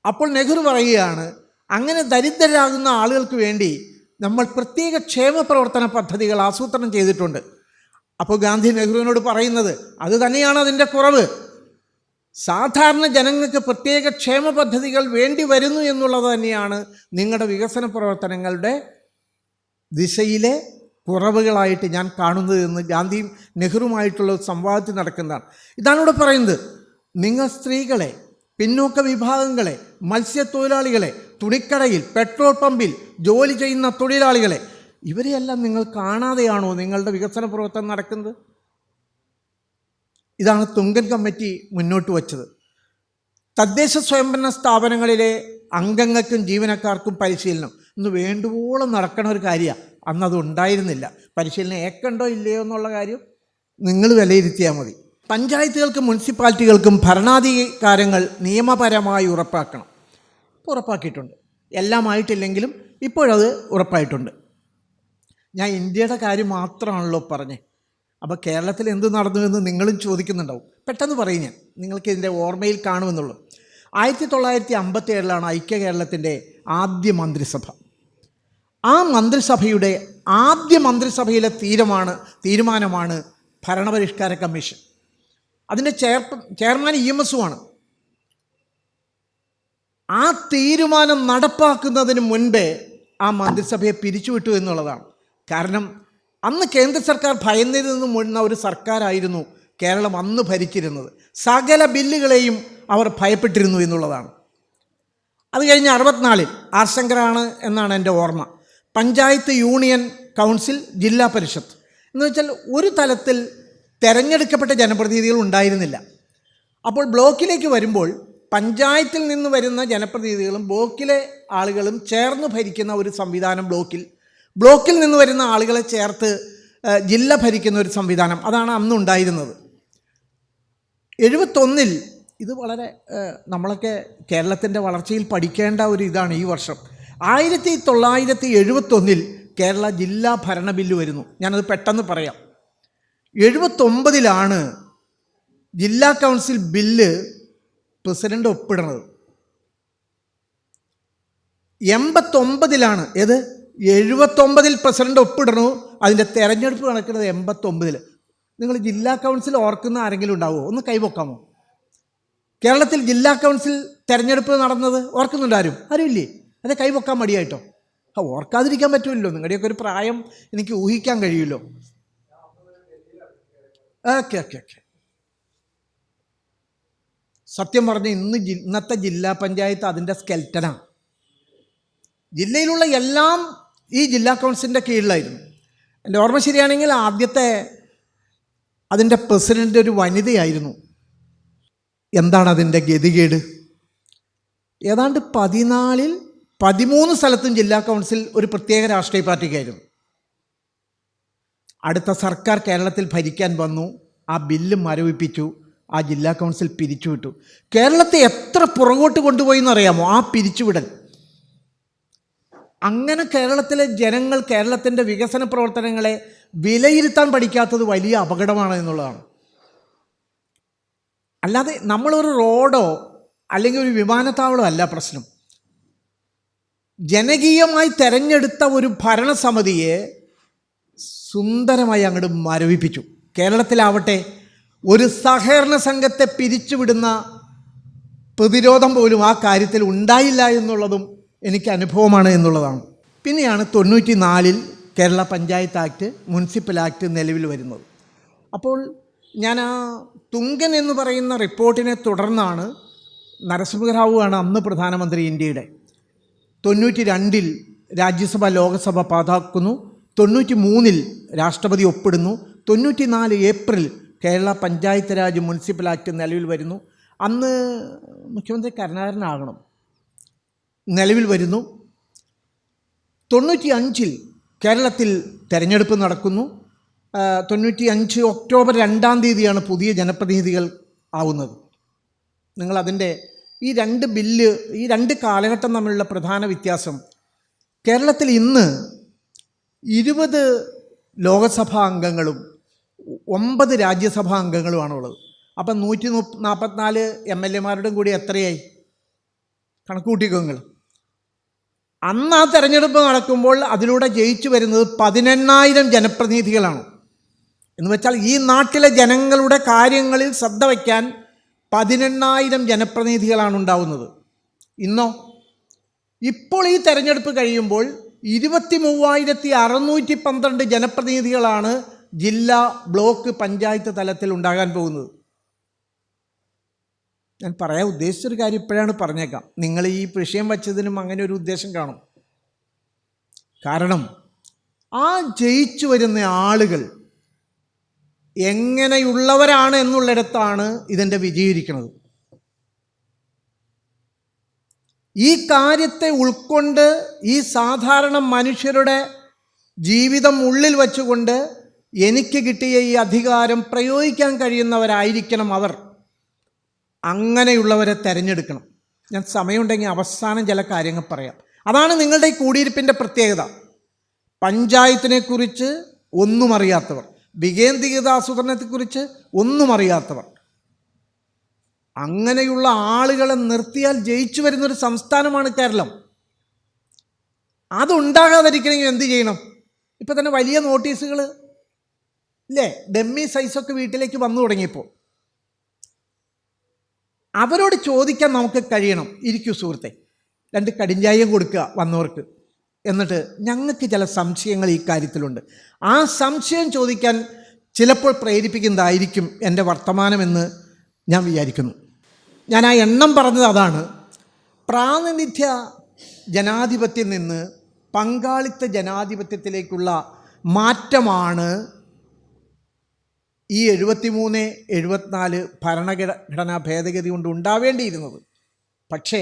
അപ്പോൾ നെഹ്റു പറയുകയാണ്, അങ്ങനെ ദരിദ്രരാകുന്ന ആളുകൾക്ക് വേണ്ടി നമ്മൾ പ്രത്യേക ക്ഷേമ പ്രവർത്തന പദ്ധതികൾ ആസൂത്രണം ചെയ്തിട്ടുണ്ട്. അപ്പോൾ ഗാന്ധി നെഹ്റുവിനോട് പറയുന്നത് അത് തന്നെയാണ് അതിൻ്റെ കുറവ്. സാധാരണ ജനങ്ങൾക്ക് പ്രത്യേക ക്ഷേമ പദ്ധതികൾ വേണ്ടി വരുന്നു എന്നുള്ളത് തന്നെയാണ് നിങ്ങളുടെ വികസന പ്രവർത്തനങ്ങളുടെ ദിശയിലെ കുറവുകളായിട്ട് ഞാൻ കാണുന്നത് എന്ന് ഗാന്ധിയും നെഹ്റുവുമായിട്ടുള്ള സംവാദത്തിൽ നടക്കുന്നതാണ്. ഇതാണ് ഇവിടെ പറയുന്നത്. നിങ്ങൾ സ്ത്രീകളെ, പിന്നോക്ക വിഭാഗങ്ങളെ, മത്സ്യത്തൊഴിലാളികളെ, തുണിക്കടയിൽ, പെട്രോൾ പമ്പിൽ ജോലി ചെയ്യുന്ന തൊഴിലാളികളെ, ഇവരെയെല്ലാം നിങ്ങൾ കാണാതെയാണോ നിങ്ങളുടെ വികസന പ്രവർത്തനം നടക്കുന്നത്? ഇതാണ് തുങ്കൻ കമ്മിറ്റി മുന്നോട്ട് വച്ചത്. തദ്ദേശ സ്വയംഭരണ സ്ഥാപനങ്ങളിലെ അംഗങ്ങൾക്കും ജീവനക്കാർക്കും പരിശീലനം ഇന്ന് വേണ്ടുവോളം നടക്കണ ഒരു കാര്യമാണ്. അന്നത് ഉണ്ടായിരുന്നില്ല. പരിശീലനം ഏക്കണ്ടോ ഇല്ലയോ എന്നുള്ള കാര്യം നിങ്ങൾ വിലയിരുത്തിയാൽ മതി. പഞ്ചായത്തുകൾക്കും മുനിസിപ്പാലിറ്റികൾക്കും ഭരണാധികാരങ്ങൾ നിയമപരമായി ഉറപ്പാക്കണം. ഇപ്പോൾ ഉറപ്പാക്കിയിട്ടുണ്ട്. എല്ലാം ആയിട്ടില്ലെങ്കിലും ഇപ്പോഴത് ഉറപ്പായിട്ടുണ്ട്. ഞാൻ ഇന്ത്യയുടെ കാര്യം മാത്രമാണല്ലോ പറഞ്ഞേ. അപ്പോൾ കേരളത്തിൽ എന്ത് നടന്നു എന്ന് നിങ്ങളും ചോദിക്കുന്നുണ്ടാവും. പെട്ടെന്ന് പറയും ഞാൻ, നിങ്ങൾക്ക് ഇതിൻ്റെ ഓർമ്മയിൽ കാണുമെന്നുള്ളൂ. 1957 ഐക്യ കേരളത്തിൻ്റെ ആദ്യ മന്ത്രിസഭ. ആ മന്ത്രിസഭയുടെ ആദ്യ മന്ത്രിസഭയിലെ തീരുമാനമാണ് ഭരണപരിഷ്കാര കമ്മീഷൻ. അതിൻ്റെ ചെയർമാൻ EMS ആണ്. ആ തീരുമാനം നടപ്പാക്കുന്നതിന് മുൻപേ ആ മന്ത്രിസഭയെ പിരിച്ചുവിട്ടു എന്നുള്ളതാണ്. കാരണം അന്ന് കേന്ദ്ര സർക്കാർ ഭയന്നിരുന്നു മുഴുന്ന ഒരു സർക്കാരായിരുന്നു കേരളം അന്ന് ഭരിച്ചിരുന്നത്. സകല ബില്ലുകളെയും അവർ ഭയപ്പെട്ടിരുന്നു എന്നുള്ളതാണ്. അത് കഴിഞ്ഞ് 64-ൽ ആർ ശങ്കറാണ് എന്നാണ് എൻ്റെ ഓർമ്മ, പഞ്ചായത്ത് യൂണിയൻ കൗൺസിൽ ജില്ലാ പരിഷത്ത് എന്ന് വെച്ചാൽ ഒരു തലത്തിൽ തിരഞ്ഞെടുക്കപ്പെട്ട ജനപ്രതിനിധികൾ ഉണ്ടായിരുന്നില്ല. അപ്പോൾ ബ്ലോക്കിലേക്ക് വരുമ്പോൾ പഞ്ചായത്തിൽ നിന്ന് വരുന്ന ജനപ്രതിനിധികളും ബ്ലോക്കിലെ ആളുകളും ചേർന്ന് ഭരിക്കുന്ന ഒരു സംവിധാനം, ബ്ലോക്കിൽ നിന്ന് വരുന്ന ആളുകളെ ചേർത്ത് ജില്ല ഭരിക്കുന്ന ഒരു സംവിധാനം, അതാണ് അന്നുണ്ടായിരുന്നത്. 71-ൽ ഇത് വളരെ നമ്മളൊക്കെ കേരളത്തിൻ്റെ വളർച്ചയിൽ പഠിക്കേണ്ട ഒരു ഇതാണ് ഈ വർഷം. 1971-ൽ കേരള ജില്ലാ ഭരണ ബില്ല് വരുന്നു. ഞാനത് പെട്ടെന്ന് പറയാം. 79-ലാണ് ജില്ലാ കൗൺസിൽ ബില്ല് പ്രസിഡന്റ് ഒപ്പിടുന്നത്. 89-ലാണ് 79-ൽ പ്രസിഡന്റ് ഒപ്പിടണു. അതിൻ്റെ തെരഞ്ഞെടുപ്പ് നടക്കുന്നത് 89-ൽ. നിങ്ങൾ ജില്ലാ കൗൺസിൽ ഓർക്കുന്ന ആരെങ്കിലും ഉണ്ടാവുമോ? ഒന്ന് കൈവക്കാമോ? കേരളത്തിൽ ജില്ലാ കൗൺസിൽ തെരഞ്ഞെടുപ്പ് നടന്നത് ഓർക്കുന്നുണ്ട് ആരും ഇല്ലേ? അത് കൈവക്കാൻ മടിയായിട്ടോ? ഓർക്കാതിരിക്കാൻ പറ്റുമല്ലോ, നിങ്ങളുടെയൊക്കെ ഒരു പ്രായം എനിക്ക് ഊഹിക്കാൻ കഴിയുമല്ലോ. ഓക്കെ. സത്യം പറഞ്ഞ ഇന്നത്തെ ജില്ലാ പഞ്ചായത്ത് അതിൻ്റെ സ്കെൽറ്റനാണ്. ജില്ലയിലുള്ള എല്ലാം ഈ ജില്ലാ കൗൺസിലിൻ്റെ കീഴിലായിരുന്നു. എൻ്റെ ഓർമ്മ ശരിയാണെങ്കിൽ ആദ്യത്തെ അതിൻ്റെ പ്രസിഡൻ്റ് ഒരു വനിതയായിരുന്നു. എന്താണ് അതിൻ്റെ ഗതികേട്? ഏതാണ്ട് 14-ൽ 13 സ്ഥലത്തും ജില്ലാ കൗൺസിൽ ഒരു പ്രത്യേക രാഷ്ട്രീയ പാർട്ടിക്കായിരുന്നു. അടുത്ത സർക്കാർ കേരളത്തിൽ ഭരിക്കാൻ വന്നു, ആ ബില്ല് മരവിപ്പിച്ചു, ആ ജില്ലാ കൗൺസിൽ പിരിച്ചുവിട്ടു. കേരളത്തെ എത്ര പുറകോട്ട് കൊണ്ടുപോയി എന്നറിയാമോ ആ പിരിച്ചുവിടൽ? അങ്ങനെ കേരളത്തിലെ ജനങ്ങൾ കേരളത്തിൻ്റെ വികസന പ്രവർത്തനങ്ങളെ വിലയിരുത്താൻ പഠിക്കാത്തത് വലിയ അപകടമാണ് എന്നുള്ളതാണ്. അല്ലാതെ നമ്മളൊരു റോഡോ അല്ലെങ്കിൽ ഒരു വിമാനത്താവളമോ അല്ല പ്രശ്നം. ജനകീയമായി തെരഞ്ഞെടുത്ത ഒരു ഭരണസമിതിയെ സുന്ദരമായി അങ്ങോട്ട് മരവിപ്പിച്ചു. കേരളത്തിലാവട്ടെ ഒരു സഹകരണ സംഘത്തെ പിരിച്ചുവിടുന്ന പ്രതിരോധം പോലും ആ കാര്യത്തിൽ ഉണ്ടായില്ല എന്നുള്ളതും എനിക്ക് അനുഭവമാണ് എന്നുള്ളതാണ്. പിന്നെയാണ് 94-ൽ Kerala panchayat act, municipal act നിലവിൽ വരുന്നത്. അപ്പോൾ ഞാൻ ആ തുങ്കൻ എന്ന് പറയുന്ന റിപ്പോർട്ടിനെ തുടർന്നാണ്, നരസിംഹറാവുവാണ് അന്ന് പ്രധാനമന്ത്രി ഇന്ത്യയുടെ, 92-ൽ രാജ്യസഭ ലോകസഭ പാസാക്കുന്നു, 93-ൽ രാഷ്ട്രപതി ഒപ്പിടുന്നു, 94 April Kerala panchayat Raj municipal act നിലവിൽ വരുന്നു. അന്ന് മുഖ്യമന്ത്രി കരുണാകരനാകണം. നിലവിൽ വരുന്നു. 95-ൽ കേരളത്തിൽ തെരഞ്ഞെടുപ്പ് നടക്കുന്നു. 95 ഒക്ടോബർ 2-ാം തീയതിയാണ് പുതിയ ജനപ്രതിനിധികൾ ആവുന്നത്. നിങ്ങളതിൻ്റെ ഈ രണ്ട് കാലഘട്ടം തമ്മിലുള്ള പ്രധാന വ്യത്യാസം, കേരളത്തിൽ ഇന്ന് 20 ലോകസഭാ അംഗങ്ങളും 9 രാജ്യസഭാ അംഗങ്ങളുമാണുള്ളത്. അപ്പം 144 MLA-മാരുടെയും കൂടി എത്രയായി? കണക്ക് കൂട്ടിക്കോങ്ങൾ. അന്ന് ആ തെരഞ്ഞെടുപ്പ് നടക്കുമ്പോൾ അതിലൂടെ ജയിച്ചു വരുന്നത് 18,000 ജനപ്രതിനിധികളാണ്. എന്ന് വെച്ചാൽ ഈ നാട്ടിലെ ജനങ്ങളുടെ കാര്യങ്ങളിൽ ശ്രദ്ധ വയ്ക്കാൻ 18,000 ജനപ്രതിനിധികളാണ് ഉണ്ടാവുന്നത്. ഇപ്പോൾ ഈ തെരഞ്ഞെടുപ്പ് കഴിയുമ്പോൾ 23,612 ജനപ്രതിനിധികളാണ് ജില്ലാ, ബ്ലോക്ക്, പഞ്ചായത്ത് തലത്തിൽ ഉണ്ടാകാൻ പോകുന്നത്. ഞാൻ പറയാൻ ഉദ്ദേശിച്ചൊരു കാര്യം ഇപ്പോഴാണ് പറഞ്ഞേക്കാം. നിങ്ങൾ ഈ വിഷയം വച്ചതിനും അങ്ങനെ ഒരു ഉദ്ദേശം കാണും. കാരണം ആ ജയിച്ചു വരുന്ന ആളുകൾ എങ്ങനെയുള്ളവരാണ് എന്നുള്ളിടത്താണ് ഇതിൻ്റെ വിജയിക്കുന്നത്. ഈ കാര്യത്തെ ഉൾക്കൊണ്ട് ഈ സാധാരണ മനുഷ്യരുടെ ജീവിതം ഉള്ളിൽ വച്ചുകൊണ്ട് എനിക്ക് കിട്ടിയ ഈ അധികാരം പ്രയോഗിക്കാൻ കഴിയുന്നവരായിരിക്കണം അവർ. അങ്ങനെയുള്ളവരെ തിരഞ്ഞെടുക്കണം. ഞാൻ സമയമുണ്ടെങ്കിൽ അവസാനം ചില കാര്യങ്ങൾ പറയാം. അതാണ് നിങ്ങളുടെ ഈ കൂടിയിരിപ്പിൻ്റെ പ്രത്യേകത. പഞ്ചായത്തിനെക്കുറിച്ച് ഒന്നും അറിയാത്തവർ, വികേന്ദ്രീകൃത ആസൂത്രണത്തെക്കുറിച്ച് ഒന്നും അറിയാത്തവർ, അങ്ങനെയുള്ള ആളുകളെ നിർത്തിയാൽ ജയിച്ചു വരുന്നൊരു സംസ്ഥാനമാണ് കേരളം. അതുണ്ടാകാതിരിക്കണമെങ്കിൽ എന്ത് ചെയ്യണം? ഇപ്പം തന്നെ വലിയ നോട്ടീസുകൾ ഇല്ലേ, ഡമ്മി സൈസൊക്കെ വീട്ടിലേക്ക് വന്നു തുടങ്ങിയപ്പോൾ അവരോട് ചോദിക്കാൻ നമുക്ക് കഴിയണം. ഇരിക്കൂ സുഹൃത്തെ, 2 കടിഞ്ചായം കൊടുക്കുക വന്നവർക്ക്, എന്നിട്ട് ഞങ്ങൾക്ക് ചില സംശയങ്ങൾ ഈ കാര്യത്തിലുണ്ട്. ആ സംശയം ചോദിക്കാൻ ചിലപ്പോൾ പ്രേരിപ്പിക്കുന്നതായിരിക്കും എൻ്റെ വർത്തമാനമെന്ന് ഞാൻ വിചാരിക്കുന്നു. ഞാൻ ആ എണ്ണം പറഞ്ഞത് അതാണ്. പ്രാതിനിധ്യ ജനാധിപത്യത്തിൽ നിന്ന് പങ്കാളിത്ത ജനാധിപത്യത്തിലേക്കുള്ള മാറ്റമാണ് ഈ 73, 74 ഭരണഘടനാ ഭേദഗതി കൊണ്ട് ഉണ്ടാവേണ്ടിയിരുന്നത്. പക്ഷേ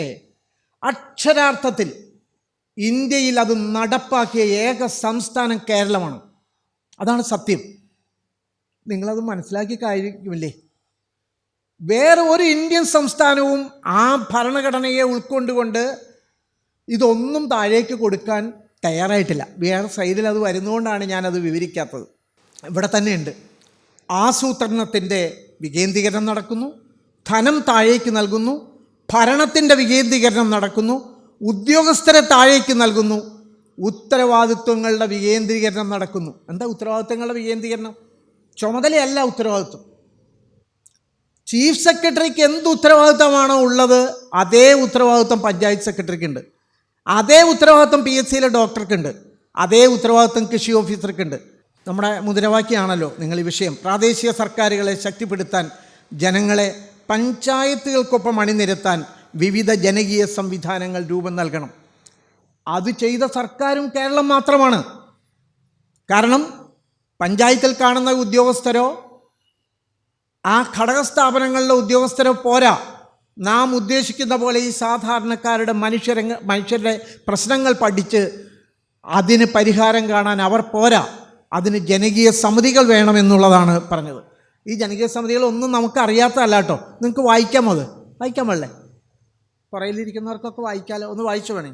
അക്ഷരാർത്ഥത്തിൽ ഇന്ത്യയിൽ അത് നടപ്പാക്കിയ ഏക സംസ്ഥാനം കേരളമാണ്. അതാണ് സത്യം. നിങ്ങളത് മനസ്സിലാക്കി കാര്യമില്ലേ? വേറെ ഒരു ഇന്ത്യൻ സംസ്ഥാനവും ആ ഭരണഘടനയെ ഉൾക്കൊണ്ടുകൊണ്ട് ഇതൊന്നും താഴേക്ക് കൊടുക്കാൻ തയ്യാറായിട്ടില്ല. വേറെ സൈഡിൽ അത് വരുന്നതുകൊണ്ടാണ് ഞാനത് വിവരിക്കാത്തത്. ഇവിടെ തന്നെയുണ്ട്. ആസൂത്രണത്തിൻ്റെ വികേന്ദ്രീകരണം നടക്കുന്നു, ധനം താഴേക്ക് നൽകുന്നു, ഭരണത്തിൻ്റെ വികേന്ദ്രീകരണം നടക്കുന്നു, ഉദ്യോഗസ്ഥരെ താഴേക്ക് നൽകുന്നു, ഉത്തരവാദിത്വങ്ങളുടെ വികേന്ദ്രീകരണം നടക്കുന്നു. എന്താ ഉത്തരവാദിത്വങ്ങളുടെ വികേന്ദ്രീകരണം? ചുമതലയല്ല ഉത്തരവാദിത്വം. ചീഫ് സെക്രട്ടറിക്ക് എന്ത് ഉത്തരവാദിത്തമാണോ ഉള്ളത് അതേ ഉത്തരവാദിത്വം പഞ്ചായത്ത് സെക്രട്ടറിക്കുണ്ട്, അതേ ഉത്തരവാദിത്വം PSCയിലെ ഡോക്ടർക്കുണ്ട്, അതേ ഉത്തരവാദിത്വം കൃഷി ഓഫീസർക്കുണ്ട്. നമ്മുടെ മുദ്രാവാക്യമാണല്ലോ നിങ്ങൾ ഈ വിഷയം. പ്രാദേശിക സർക്കാരുകളെ ശക്തിപ്പെടുത്താൻ, ജനങ്ങളെ പഞ്ചായത്തുകൾക്കൊപ്പം അണിനിരത്താൻ വിവിധ ജനകീയ സംവിധാനങ്ങൾ രൂപം നൽകണം. അത് ചെയ്ത സർക്കാരും കേരളം മാത്രമാണ്. കാരണം പഞ്ചായത്തിൽ കാണുന്ന ഉദ്യോഗസ്ഥരോ ആ ഘടകസ്ഥാപനങ്ങളിലെ ഉദ്യോഗസ്ഥരോ പോരാ. നാം ഉദ്ദേശിക്കുന്ന പോലെ ഈ സാധാരണക്കാരുടെ മനുഷ്യരുടെ പ്രശ്നങ്ങൾ പഠിച്ച് അതിന് പരിഹാരം കാണാൻ അവർ പോരാ. അതിന് ജനകീയ സമിതികൾ വേണമെന്നുള്ളതാണ് പറഞ്ഞത്. ഈ ജനകീയ സമിതികളൊന്നും നമുക്ക് അറിയാത്തതല്ല കേട്ടോ. നിങ്ങൾക്ക് വായിക്കാമോ? അത് വായിക്കാൻ പാടില്ലേ? പുറയിലിരിക്കുന്നവർക്കൊക്കെ വായിക്കാമല്ലോ. ഒന്ന് വായിച്ചു വേണേ.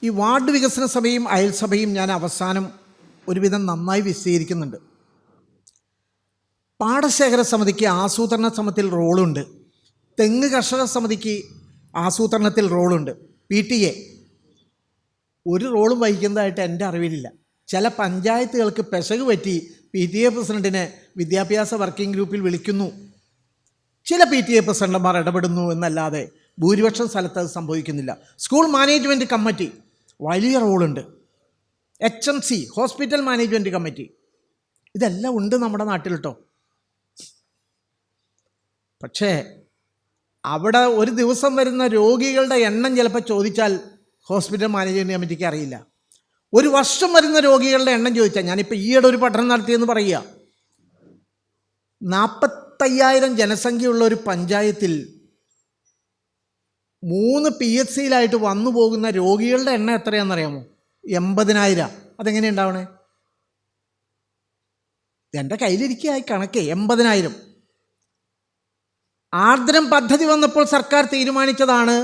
ഈ വാർഡ് വികസന സഭയും അയൽസഭയും ഞാൻ അവസാനം ഒരുവിധം നന്നായി വിശദീകരിക്കുന്നുണ്ട്. പാടശേഖര സമിതിക്ക് ആസൂത്രണ സമിതിയിൽ റോളുണ്ട്, തെങ്ങ് കർഷക സമിതിക്ക് ആസൂത്രണത്തിൽ റോളുണ്ട്, PTA ഒരു റോളും വഹിക്കുന്നതായിട്ട് എൻ്റെ അറിവിലില്ല. ചില പഞ്ചായത്തുകൾക്ക് പെശക് പറ്റി PTA പ്രസിഡൻറ്റിനെ വിദ്യാഭ്യാസ വർക്കിംഗ് ഗ്രൂപ്പിൽ വിളിക്കുന്നു, ചില PTA പ്രസിഡന്റുമാർ ഇടപെടുന്നു എന്നല്ലാതെ ഭൂരിപക്ഷം സ്ഥലത്ത് അത് സംഭവിക്കുന്നില്ല. സ്കൂൾ മാനേജ്മെൻറ്റ് കമ്മിറ്റി വലിയ റോളുണ്ട്, HMC ഹോസ്പിറ്റൽ മാനേജ്മെൻറ്റ് കമ്മിറ്റി, ഇതെല്ലാം ഉണ്ട് നമ്മുടെ നാട്ടിൽ കേട്ടോ. പക്ഷേ അവിടെ ഒരു ദിവസം വരുന്ന രോഗികളുടെ എണ്ണം ചിലപ്പോൾ ചോദിച്ചാൽ ഹോസ്പിറ്റൽ മാനേജ്മെൻറ്റ് കമ്മിറ്റിക്ക് അറിയില്ല. ഒരു വർഷം വരുന്ന രോഗികളുടെ എണ്ണം ചോദിച്ചാൽ, ഞാനിപ്പോൾ ഈയിടെ ഒരു പഠനം നടത്തിയെന്ന് പറയുക, 45,000 ജനസംഖ്യയുള്ള ഒരു പഞ്ചായത്തിൽ 3 PSCയിലായിട്ട് വന്നു പോകുന്ന രോഗികളുടെ എണ്ണം എത്രയാണെന്നറിയാമോ? 80,000. അതെങ്ങനെ ഉണ്ടാവണേ? എൻ്റെ കയ്യിലിരിക്കുക കണക്ക് 80,000. ആർദ്രം പദ്ധതി വന്നപ്പോൾ സർക്കാർ തീരുമാനിച്ചതാണ്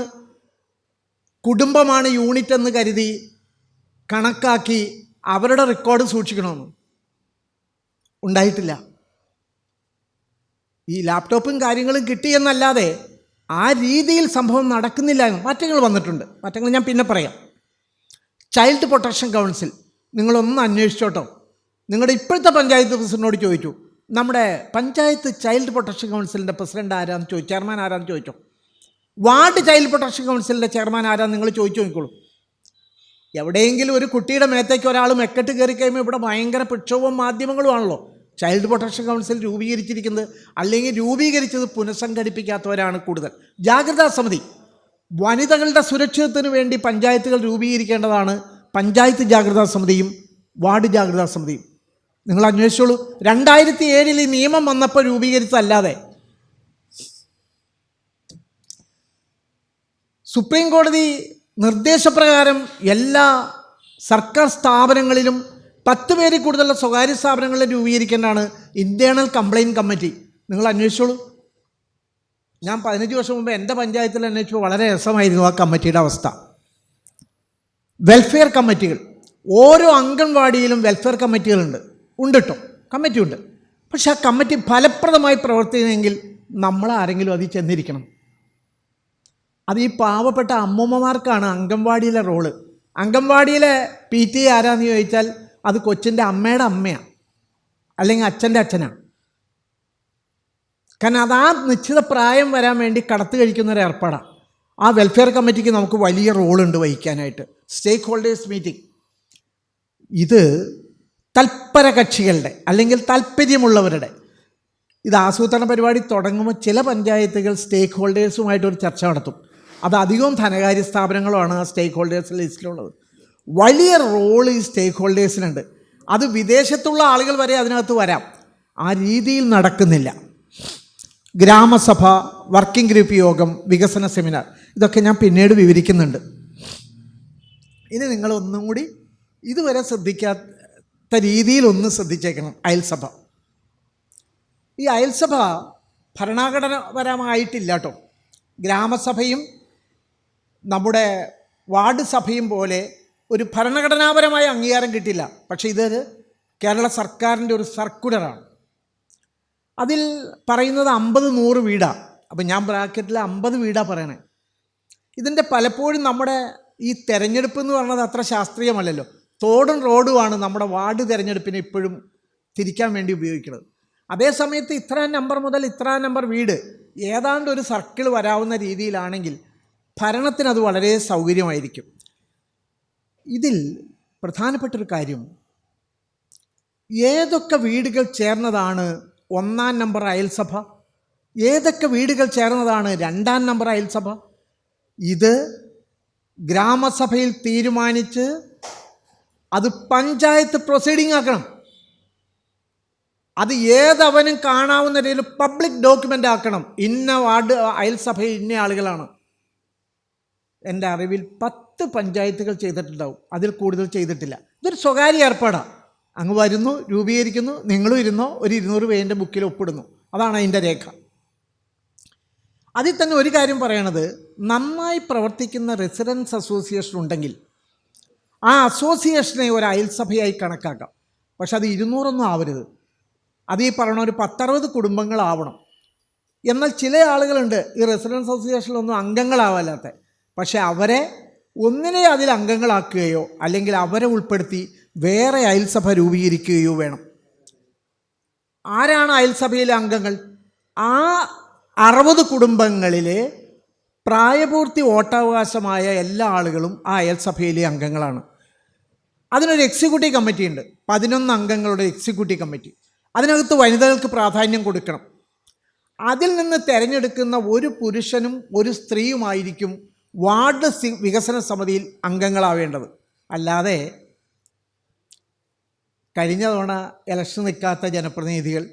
കുടുംബമാണ് യൂണിറ്റ് എന്ന് കരുതി കണക്കാക്കി അവരുടെ റെക്കോർഡ് സൂക്ഷിക്കണമെന്ന്. ഉണ്ടായിട്ടില്ല. ഈ ലാപ്ടോപ്പും കാര്യങ്ങളും കിട്ടിയെന്നല്ലാതെ ആ രീതിയിൽ സംഭവം നടക്കുന്നില്ല. മാറ്റങ്ങൾ വന്നിട്ടുണ്ട്. മാറ്റങ്ങൾ ഞാൻ പിന്നെ പറയാം. ചൈൽഡ് പ്രൊട്ടക്ഷൻ കൗൺസിൽ നിങ്ങളൊന്ന് അന്വേഷിച്ചോട്ടോ. നിങ്ങളുടെ ഇപ്പോഴത്തെ പഞ്ചായത്ത് പ്രസിഡന്റിനോട് ചോദിച്ചു, നമ്മുടെ പഞ്ചായത്ത് ചൈൽഡ് പ്രൊട്ടക്ഷൻ കൗൺസിലിൻ്റെ പ്രസിഡന്റ് ആരാന്ന് ചോദിച്ചു, ചെയർമാൻ ആരാന്ന് ചോദിച്ചോ. വാർഡ് ചൈൽഡ് പ്രൊട്ടക്ഷൻ കൗൺസിലിൻ്റെ ചെയർമാൻ ആരാന്ന് നിങ്ങൾ ചോദിച്ചു നോക്കിക്കോളൂ. എവിടെയെങ്കിലും ഒരു കുട്ടിയുടെ മേത്തേക്ക് ഒരാൾ മെക്കെട്ട് കയറി കഴിയുമ്പോൾ ഇവിടെ ഭയങ്കര പ്രക്ഷോഭവും മാധ്യമങ്ങളുമാണല്ലോ. ചൈൽഡ് പ്രൊട്ടക്ഷൻ കൗൺസിൽ രൂപീകരിച്ചിരിക്കുന്നത് അല്ലെങ്കിൽ രൂപീകരിച്ചത് പുനഃസംഘടിപ്പിക്കാത്തവരാണ് കൂടുതൽ. ജാഗ്രതാ സമിതി, വനിതകളുടെ സുരക്ഷിതത്വത്തിന് വേണ്ടി പഞ്ചായത്തുകൾ രൂപീകരിക്കേണ്ടതാണ് പഞ്ചായത്ത് ജാഗ്രതാ സമിതിയും വാർഡ് ജാഗ്രതാ സമിതിയും. നിങ്ങൾ അന്വേഷിച്ചോളൂ. 2007 ഈ നിയമം വന്നപ്പോൾ രൂപീകരിച്ചതല്ലാതെ. സുപ്രീം കോടതി നിർദ്ദേശപ്രകാരം എല്ലാ സർക്കാർ സ്ഥാപനങ്ങളിലും 10 പേരിൽ കൂടുതലുള്ള സ്വകാര്യ സ്ഥാപനങ്ങളിൽ രൂപീകരിക്കേണ്ടതാണ് ഇൻറ്റേർണൽ കംപ്ലയിൻറ്റ് കമ്മിറ്റി. നിങ്ങൾ അന്വേഷിച്ചോളൂ. ഞാൻ 15 വർഷം മുമ്പ് എൻ്റെ പഞ്ചായത്തിൽ അന്വേഷിച്ചു. വളരെ രസമായിരുന്നു ആ കമ്മിറ്റിയുടെ അവസ്ഥ. വെൽഫെയർ കമ്മിറ്റികൾ, ഓരോ അംഗൻവാടിയിലും വെൽഫെയർ കമ്മിറ്റികളുണ്ട്. ഉണ്ട് കേട്ടോ, കമ്മിറ്റി ഉണ്ട്. പക്ഷെ ആ കമ്മിറ്റി ഫലപ്രദമായി പ്രവർത്തിക്കണമെങ്കിൽ നമ്മളാരെങ്കിലും അതിൽ ചെന്നിരിക്കണം. അത് ഈ പാവപ്പെട്ട അമ്മൂമ്മമാർക്കാണ് അംഗൻവാടിയിലെ റോള്. അംഗൻവാടിയിലെ PTA ആരാന്ന് ചോദിച്ചാൽ അത് കൊച്ചിൻ്റെ അമ്മയുടെ അമ്മയാണ്, അല്ലെങ്കിൽ അച്ഛൻ്റെ അച്ഛനാണ്. കാരണം അത് ആ നിശ്ചിത പ്രായം വരാൻ വേണ്ടി കടത്ത് കഴിക്കുന്ന ഒരു ഏർപ്പാടാണ്. ആ വെൽഫെയർ കമ്മിറ്റിക്ക് നമുക്ക് വലിയ റോളുണ്ട് വഹിക്കാനായിട്ട്. സ്റ്റേക്ക് ഹോൾഡേഴ്സ് മീറ്റിംഗ്, ഇത് തൽപര കക്ഷികളുടെ അല്ലെങ്കിൽ താല്പര്യമുള്ളവരുടെ, ഇത് ആസൂത്രണ പരിപാടി തുടങ്ങുമ്പോൾ ചില പഞ്ചായത്തുകൾ സ്റ്റേക്ക് ഹോൾഡേഴ്സുമായിട്ടൊരു ചർച്ച നടത്തും. അത് അധികവും ധനകാര്യ സ്ഥാപനങ്ങളുമാണ് ആ സ്റ്റേക്ക് ഹോൾഡേഴ്സ് ലിസ്റ്റിലുള്ളത്. വലിയ റോൾ ഈ സ്റ്റേക്ക് ഹോൾഡേഴ്സിനുണ്ട്. അത് വിദേശത്തുള്ള ആളുകൾ വരെ അതിനകത്ത് വരാം. ആ രീതിയിൽ നടക്കുന്നില്ല. ഗ്രാമസഭ, വർക്കിംഗ് ഗ്രൂപ്പ് യോഗം, വികസന സെമിനാർ, ഇതൊക്കെ ഞാൻ പിന്നീട് വിവരിക്കുന്നുണ്ട്. ഇനി നിങ്ങൾ ഒന്നും കൂടി ഇതുവരെ ശ്രദ്ധിക്കാത്ത രീതിയിൽ ഒന്ന് ശ്രദ്ധിച്ചേക്കണം. അയൽസഭ, ഈ അയൽസഭ ഭരണഘടനാപരമായിട്ടില്ല കേട്ടോ. ഗ്രാമസഭയും നമ്മുടെ വാർഡ് സഭയും പോലെ ഒരു ഭരണഘടനാപരമായ അംഗീകാരം കിട്ടില്ല. പക്ഷേ ഇതൊരു കേരള സർക്കാരിൻ്റെ ഒരു സർക്കുലറാണ്. അതിൽ പറയുന്നത് 50-100 വീടാണ്. അപ്പം ഞാൻ ബ്രാക്കറ്റിൽ 50 വീടാണ് പറയണേ. ഇതിൻ്റെ പലപ്പോഴും നമ്മുടെ ഈ തെരഞ്ഞെടുപ്പ് എന്ന് പറയുന്നത് അത്ര ശാസ്ത്രീയമല്ലല്ലോ. തോടും റോഡുമാണ് നമ്മുടെ വാർഡ് തിരഞ്ഞെടുപ്പിനെ ഇപ്പോഴും തിരിക്കാൻ വേണ്ടി ഉപയോഗിക്കുന്നത്. അതേസമയത്ത് ഇത്ര നമ്പർ മുതൽ ഇത്ര നമ്പർ വീട് ഏതാണ്ട് ഒരു സർക്കിൾ വരാവുന്ന രീതിയിലാണെങ്കിൽ ഭരണത്തിനത് വളരെ സൗകര്യമായിരിക്കും. ഇതിൽ പ്രധാനപ്പെട്ടൊരു കാര്യം, ഏതൊക്കെ വീടുകൾ ചേർന്നതാണ് 1-ാം നമ്പർ അയൽസഭ, ഏതൊക്കെ വീടുകൾ ചേർന്നതാണ് 2-ാം നമ്പർ അയൽസഭ, ഇത് ഗ്രാമസഭയിൽ തീരുമാനിച്ച് അത് പഞ്ചായത്ത് പ്രൊസീഡിംഗ് ആക്കണം. അത് ഏതവനും കാണാവുന്ന രീതിയിൽ പബ്ലിക് ഡോക്യുമെൻ്റ് ആക്കണം. ഇന്ന വാർഡ് അയൽസഭയിൽ ഇന്ന ആളുകളാണ്. എൻ്റെ അറിവിൽ 10 പഞ്ചായത്തുകൾ ചെയ്തിട്ടുണ്ടാവും, അതിൽ കൂടുതൽ ചെയ്തിട്ടില്ല. ഇതൊരു സ്വകാര്യ ഏർപ്പാടാണ്. അങ്ങ് വരുന്നു, രൂപീകരിക്കുന്നു, നിങ്ങളും ഇരുന്നോ, ഒരു 200 പേരിൻ്റെ ബുക്കിൽ ഒപ്പിടുന്നു. അതാണ് അതിൻ്റെ രേഖ. അതിൽ തന്നെ ഒരു കാര്യം പറയണത്, നന്നായി പ്രവർത്തിക്കുന്ന റെസിഡൻസ് അസോസിയേഷൻ ഉണ്ടെങ്കിൽ ആ അസോസിയേഷനെ ഒരു അയൽസഭയായി കണക്കാക്കാം. പക്ഷെ അത് 200 ആവരുത്. അത് ഈ പറയണ ഒരു 10-60 കുടുംബങ്ങളാവണം. എന്നാൽ ചില ആളുകളുണ്ട് ഈ റെസിഡൻസ് അസോസിയേഷനിലൊന്നും അംഗങ്ങളാവാല്ലാത്ത, പക്ഷെ അവരെ ഒന്നിനെ അതിൽ അംഗങ്ങളാക്കുകയോ അല്ലെങ്കിൽ അവരെ ഉൾപ്പെടുത്തി വേറെ അയൽസഭ രൂപീകരിക്കുകയോ വേണം. ആരാണ് അയൽസഭയിലെ അംഗങ്ങൾ? ആ 60 കുടുംബങ്ങളിലെ പ്രായപൂർത്തി വോട്ടവകാശമായ എല്ലാ ആളുകളും ആ അയൽസഭയിലെ അംഗങ്ങളാണ്. അതിനൊരു എക്സിക്യൂട്ടീവ് കമ്മിറ്റി ഉണ്ട്, 11 അംഗങ്ങളുടെ എക്സിക്യൂട്ടീവ് കമ്മിറ്റി. അതിനകത്ത് വനിതകൾക്ക് പ്രാധാന്യം കൊടുക്കണം. അതിൽ നിന്ന് തിരഞ്ഞെടുക്കുന്ന ഒരു പുരുഷനും ഒരു സ്ത്രീയുമായിരിക്കും വാർഡ് വികസന സമിതിയിൽ അംഗങ്ങളാവേണ്ടത്. അല്ലാതെ കഴിഞ്ഞ തവണ ഇലക്ഷൻ നിൽക്കാത്ത ജനപ്രതിനിധികൾ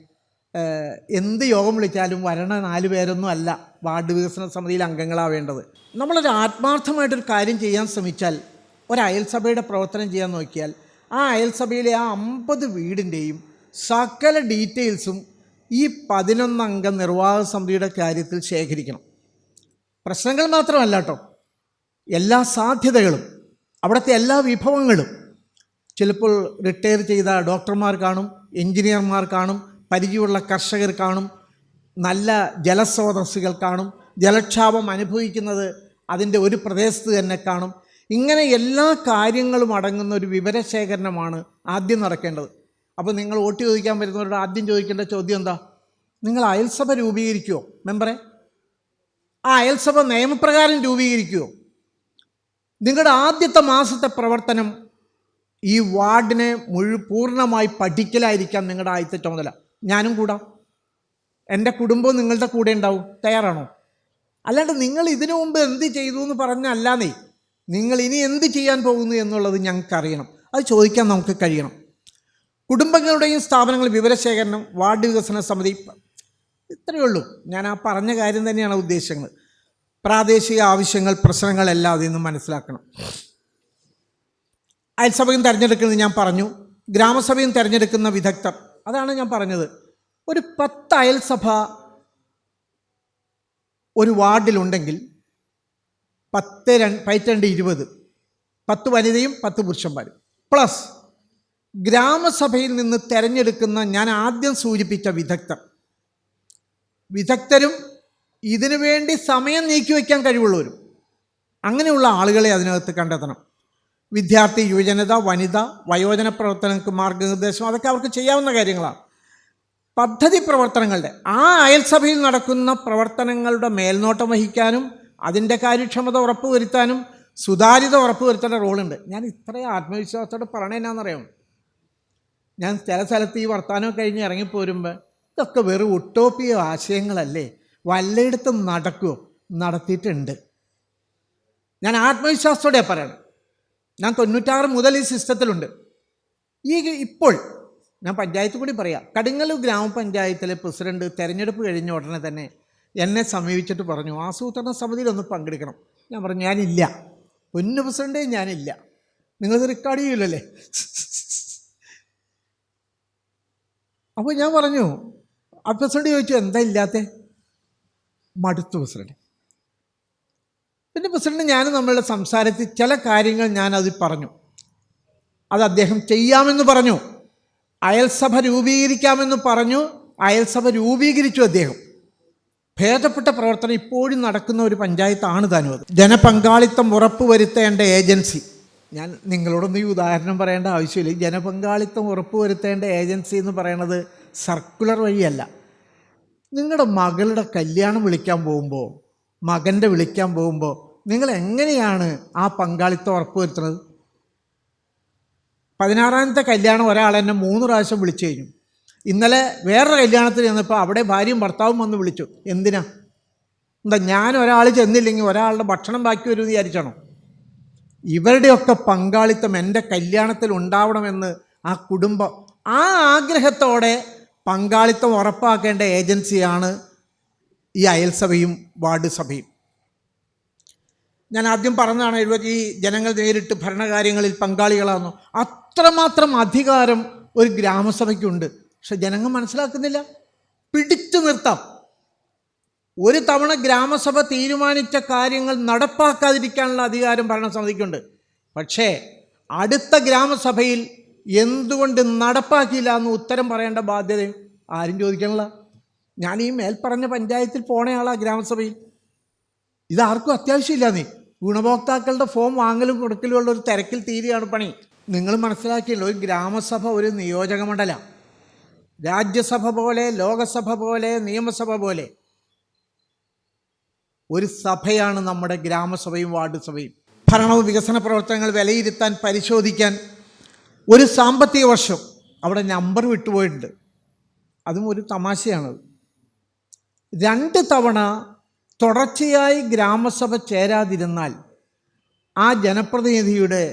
എന്ത് യോഗം വിളിച്ചാലും വരണ 4 പേരൊന്നും അല്ല വാർഡ് വികസന സമിതിയിൽ അംഗങ്ങളാവേണ്ടത്. നമ്മളൊരു ആത്മാർത്ഥമായിട്ടൊരു കാര്യം ചെയ്യാൻ ശ്രമിച്ചാൽ, ഒരു അയൽസഭയുടെ പ്രവർത്തനം ചെയ്യാൻ നോക്കിയാൽ, ആ അയൽസഭയിലെ ആ 50 വീടിൻ്റെയും സകല ഡീറ്റെയിൽസും ഈ 11 അംഗ നിർവാഹക സമിതിയുടെ കാര്യത്തിൽ ശേഖരിക്കണം. പ്രശ്നങ്ങൾ മാത്രമല്ല കേട്ടോ, എല്ലാ സാധ്യതകളും, അവിടുത്തെ എല്ലാ വിഭവങ്ങളും. ചിലപ്പോൾ റിട്ടയർ ചെയ്ത ഡോക്ടർമാർ കാണും, എൻജിനീയർമാർ കാണും, പരിചയമുള്ള കർഷകർ കാണും, നല്ല ജലസ്രോതസ്സുകൾ കാണും, ജലക്ഷാമം അനുഭവിക്കുന്നത് അതിൻ്റെ ഒരു പ്രദേശത്ത് തന്നെ കാണും. ഇങ്ങനെ എല്ലാ കാര്യങ്ങളും അടങ്ങുന്ന ഒരു വിവരശേഖരണമാണ് ആദ്യം നടക്കേണ്ടത്. അപ്പോൾ നിങ്ങൾ വോട്ട് ചോദിക്കാൻ വരുന്നവരോട് ആദ്യം ചോദിക്കേണ്ട ചോദ്യം എന്താ? നിങ്ങൾ അയൽസഭ രൂപീകരിക്കുമോ മെമ്പറെ? ആ അയൽസഭ നിയമപ്രകാരം രൂപീകരിക്കുമോ? നിങ്ങളുടെ ആദ്യത്തെ മാസത്തെ പ്രവർത്തനം ഈ വാർഡിനെ പൂർണ്ണമായി പഠിക്കലായിരിക്കാം നിങ്ങളുടെ ആദ്യത്തെ ചുമതല. ഞാനും കൂടാം, എൻ്റെ കുടുംബവും നിങ്ങളുടെ കൂടെ ഉണ്ടാവും. തയ്യാറാണോ? അല്ലാണ്ട് നിങ്ങൾ ഇതിനു മുമ്പ് എന്ത് ചെയ്തു എന്ന് പറഞ്ഞല്ലാന്നേ, നിങ്ങൾ ഇനി എന്ത് ചെയ്യാൻ പോകുന്നു എന്നുള്ളത് ഞങ്ങൾക്കറിയണം. അത് ചോദിക്കാൻ നമുക്ക് കഴിയണം. കുടുംബങ്ങളുടെയും സ്ഥാപനങ്ങളുടെ വിവരശേഖരണം, വാർഡ് വികസന സമിതി, ഇത്രയേ ഉള്ളൂ. ഞാൻ ആ പറഞ്ഞ കാര്യം തന്നെയാണ് ഉദ്ദേശിക്കുന്നത്. പ്രാദേശിക ആവശ്യങ്ങൾ, പ്രശ്നങ്ങളെല്ലാം അതിൽ നിന്ന് മനസ്സിലാക്കണം. അയൽസഭയും തിരഞ്ഞെടുക്കുന്നത് ഞാൻ പറഞ്ഞു. ഗ്രാമസഭയും തിരഞ്ഞെടുക്കുന്ന വിദഗ്ധർ, അതാണ് ഞാൻ പറഞ്ഞത്. ഒരു 10 അയൽസഭ ഒരു വാർഡിലുണ്ടെങ്കിൽ 10-20, 10 വനിതയും 10 പുരുഷന്മാരും പ്ലസ് ഗ്രാമസഭയിൽ നിന്ന് തിരഞ്ഞെടുക്കുന്ന ഞാൻ ആദ്യം സൂചിപ്പിച്ച വിദഗ്ധരും ഇതിനു വേണ്ടി സമയം നീക്കിവെക്കാൻ കഴിവുള്ളവരും, അങ്ങനെയുള്ള ആളുകളെ അതിനകത്ത് കണ്ടെത്തണം. വിദ്യാർത്ഥി, യുവജനത, വനിത, വയോജന പ്രവർത്തനങ്ങൾക്ക് മാർഗനിർദ്ദേശം, അതൊക്കെ അവർക്ക് ചെയ്യാവുന്ന കാര്യങ്ങളാണ്. പദ്ധതി പ്രവർത്തനങ്ങളുടെ അയൽസഭയിൽ നടക്കുന്ന പ്രവർത്തനങ്ങളുടെ മേൽനോട്ടം വഹിക്കാനും അതിൻ്റെ കാര്യക്ഷമത ഉറപ്പുവരുത്താനും സുതാര്യത ഉറപ്പുവരുത്തേണ്ട റോളുണ്ട്. ഞാൻ ഇത്രയും ആത്മവിശ്വാസത്തോടെ പറയണേന്നാണെന്നറിയാം. ഞാൻ ചില സ്ഥലത്ത് ഈ വർത്തമാനം കഴിഞ്ഞ് ഇറങ്ങിപ്പോരുമ്പോൾ ഇതൊക്കെ വെറും ഉട്ടോപ്പിയ ആശയങ്ങളല്ലേ, വല്ലയിടത്തും നടക്കുമോ? നടത്തിയിട്ടുണ്ട്. ഞാൻ ആത്മവിശ്വാസത്തോടെ പറയണം. ഞാൻ 96 മുതൽ ഈ സിസ്റ്റത്തിലുണ്ട്. ഇപ്പോൾ ഞാൻ പഞ്ചായത്ത് കൂടി പറയാം. കടുങ്ങല്ലൂർ ഗ്രാമപഞ്ചായത്തിലെ പ്രസിഡന്റ് തെരഞ്ഞെടുപ്പ് കഴിഞ്ഞ ഉടനെ തന്നെ എന്നെ സമീപിച്ചിട്ട് പറഞ്ഞു, ആസൂത്രണ സമിതിയിലൊന്ന് പങ്കെടുക്കണം. ഞാൻ പറഞ്ഞു, ഞാനില്ല പൊന്നു പ്രസിഡൻ്റേ, ഞാനില്ല. നിങ്ങളിത് റെക്കോർഡ് ചെയ്യില്ലല്ലേ? അപ്പോൾ ഞാൻ പറഞ്ഞു, ആ പ്രസിഡന്റ് ചോദിച്ചു, എന്താ ഇല്ലാത്തേ? മടുത്തു പ്രസിഡന്റ്. പിന്നെ പ്രസിഡന്റ് ഞാനും നമ്മളുടെ സംസാരത്തിൽ ചില കാര്യങ്ങൾ ഞാനത് പറഞ്ഞു. അത് അദ്ദേഹം ചെയ്യാമെന്ന് പറഞ്ഞു. അയൽസഭ രൂപീകരിക്കാമെന്ന് പറഞ്ഞു. അയൽസഭ രൂപീകരിച്ചു അദ്ദേഹം. ഭേദപ്പെട്ട പ്രവർത്തനം ഇപ്പോഴും നടക്കുന്ന ഒരു പഞ്ചായത്താണ് താനും അത്. ജനപങ്കാളിത്തം ഉറപ്പുവരുത്തേണ്ട ഏജൻസി. ഞാൻ നിങ്ങളോടൊന്നും ഈ ഉദാഹരണം പറയേണ്ട ആവശ്യമില്ല. ജനപങ്കാളിത്തം ഉറപ്പുവരുത്തേണ്ട ഏജൻസി എന്ന് പറയുന്നത് സർക്കുലർ വഴിയല്ല. നിങ്ങളുടെ മകളുടെ കല്യാണം വിളിക്കാൻ പോകുമ്പോൾ, മകൻ്റെ വിളിക്കാൻ പോകുമ്പോൾ നിങ്ങൾ എങ്ങനെയാണ് ആ പങ്കാളിത്തം ഉറപ്പുവരുത്തുന്നത്? 16ാമത്തെ കല്യാണം ഒരാളെന്നെ 3 പ്രാവശ്യം വിളിച്ചു കഴിഞ്ഞു. ഇന്നലെ വേറൊരു കല്യാണത്തിന് ചെന്നപ്പോൾ അവിടെ ഭാര്യയും ഭർത്താവും വന്ന് വിളിച്ചു. എന്തിനാ? എന്താ ഞാൻ ഒരാൾ ചെന്നില്ലെങ്കിൽ ഒരാളുടെ ഭക്ഷണം ബാക്കി വരുമെന്ന് വിചാരിച്ചാണോ? ഇവരുടെയൊക്കെ പങ്കാളിത്തം എൻ്റെ കല്യാണത്തിൽ ഉണ്ടാവണമെന്ന് ആ കുടുംബം ആ ആഗ്രഹത്തോടെ പങ്കാളിത്തം ഉറപ്പാക്കേണ്ട ഏജൻസിയാണ് ഈ അയൽസഭയും വാർഡ് സഭയും. ഞാൻ ആദ്യം പറഞ്ഞതാണ്, ഈ ജനങ്ങൾ നേരിട്ട് ഭരണകാര്യങ്ങളിൽ പങ്കാളികളാകുന്നു. അത്രമാത്രം അധികാരം ഒരു ഗ്രാമസഭയ്ക്കുണ്ട്. പക്ഷെ ജനങ്ങൾ മനസ്സിലാക്കുന്നില്ല. പിടിച്ചു നിർത്താം. ഒരു തവണ ഗ്രാമസഭ തീരുമാനിച്ച കാര്യങ്ങൾ നടപ്പാക്കാതിരിക്കാനുള്ള അധികാരം ഭരണസമിതിക്കുണ്ട്. പക്ഷേ അടുത്ത ഗ്രാമസഭയിൽ എന്തുകൊണ്ട് നടപ്പാക്കിയില്ല എന്ന് ഉത്തരം പറയേണ്ട ബാധ്യതയും ആരും ചോദിക്കാനുള്ള. ഞാൻ ഈ മേൽപ്പറഞ്ഞ പഞ്ചായത്തിൽ പോണയാളാണ് ഗ്രാമസഭയിൽ. ഇതാർക്കും അത്യാവശ്യമില്ല. ഗുണഭോക്താക്കളുടെ ഫോം വാങ്ങലും കൊടുക്കലുമുള്ള ഒരു തിരക്കിൽ തീരുകയാണ് പണി. നിങ്ങൾ മനസ്സിലാക്കിയല്ലോ, ഒരു ഗ്രാമസഭ ഒരു നിയോജക മണ്ഡലം. രാജ്യസഭ പോലെ, ലോകസഭ പോലെ, നിയമസഭ പോലെ ഒരു സഭയാണ് നമ്മുടെ ഗ്രാമസഭയും വാർഡ് സഭയും. ഭരണവും വികസന പ്രവർത്തനങ്ങൾ വിലയിരുത്താൻ, പരിശോധിക്കാൻ ഒരു സാമ്പത്തിക വർഷം അവിടെ നമ്പർ വിട്ടുപോയിട്ടുണ്ട്. അതും ഒരു തമാശയാണത്. 2 തവണ തുടർച്ചയായി ഗ്രാമസഭ ചേരാതിരുന്നാൽ ആ ജനപ്രതിനിധിയുടെ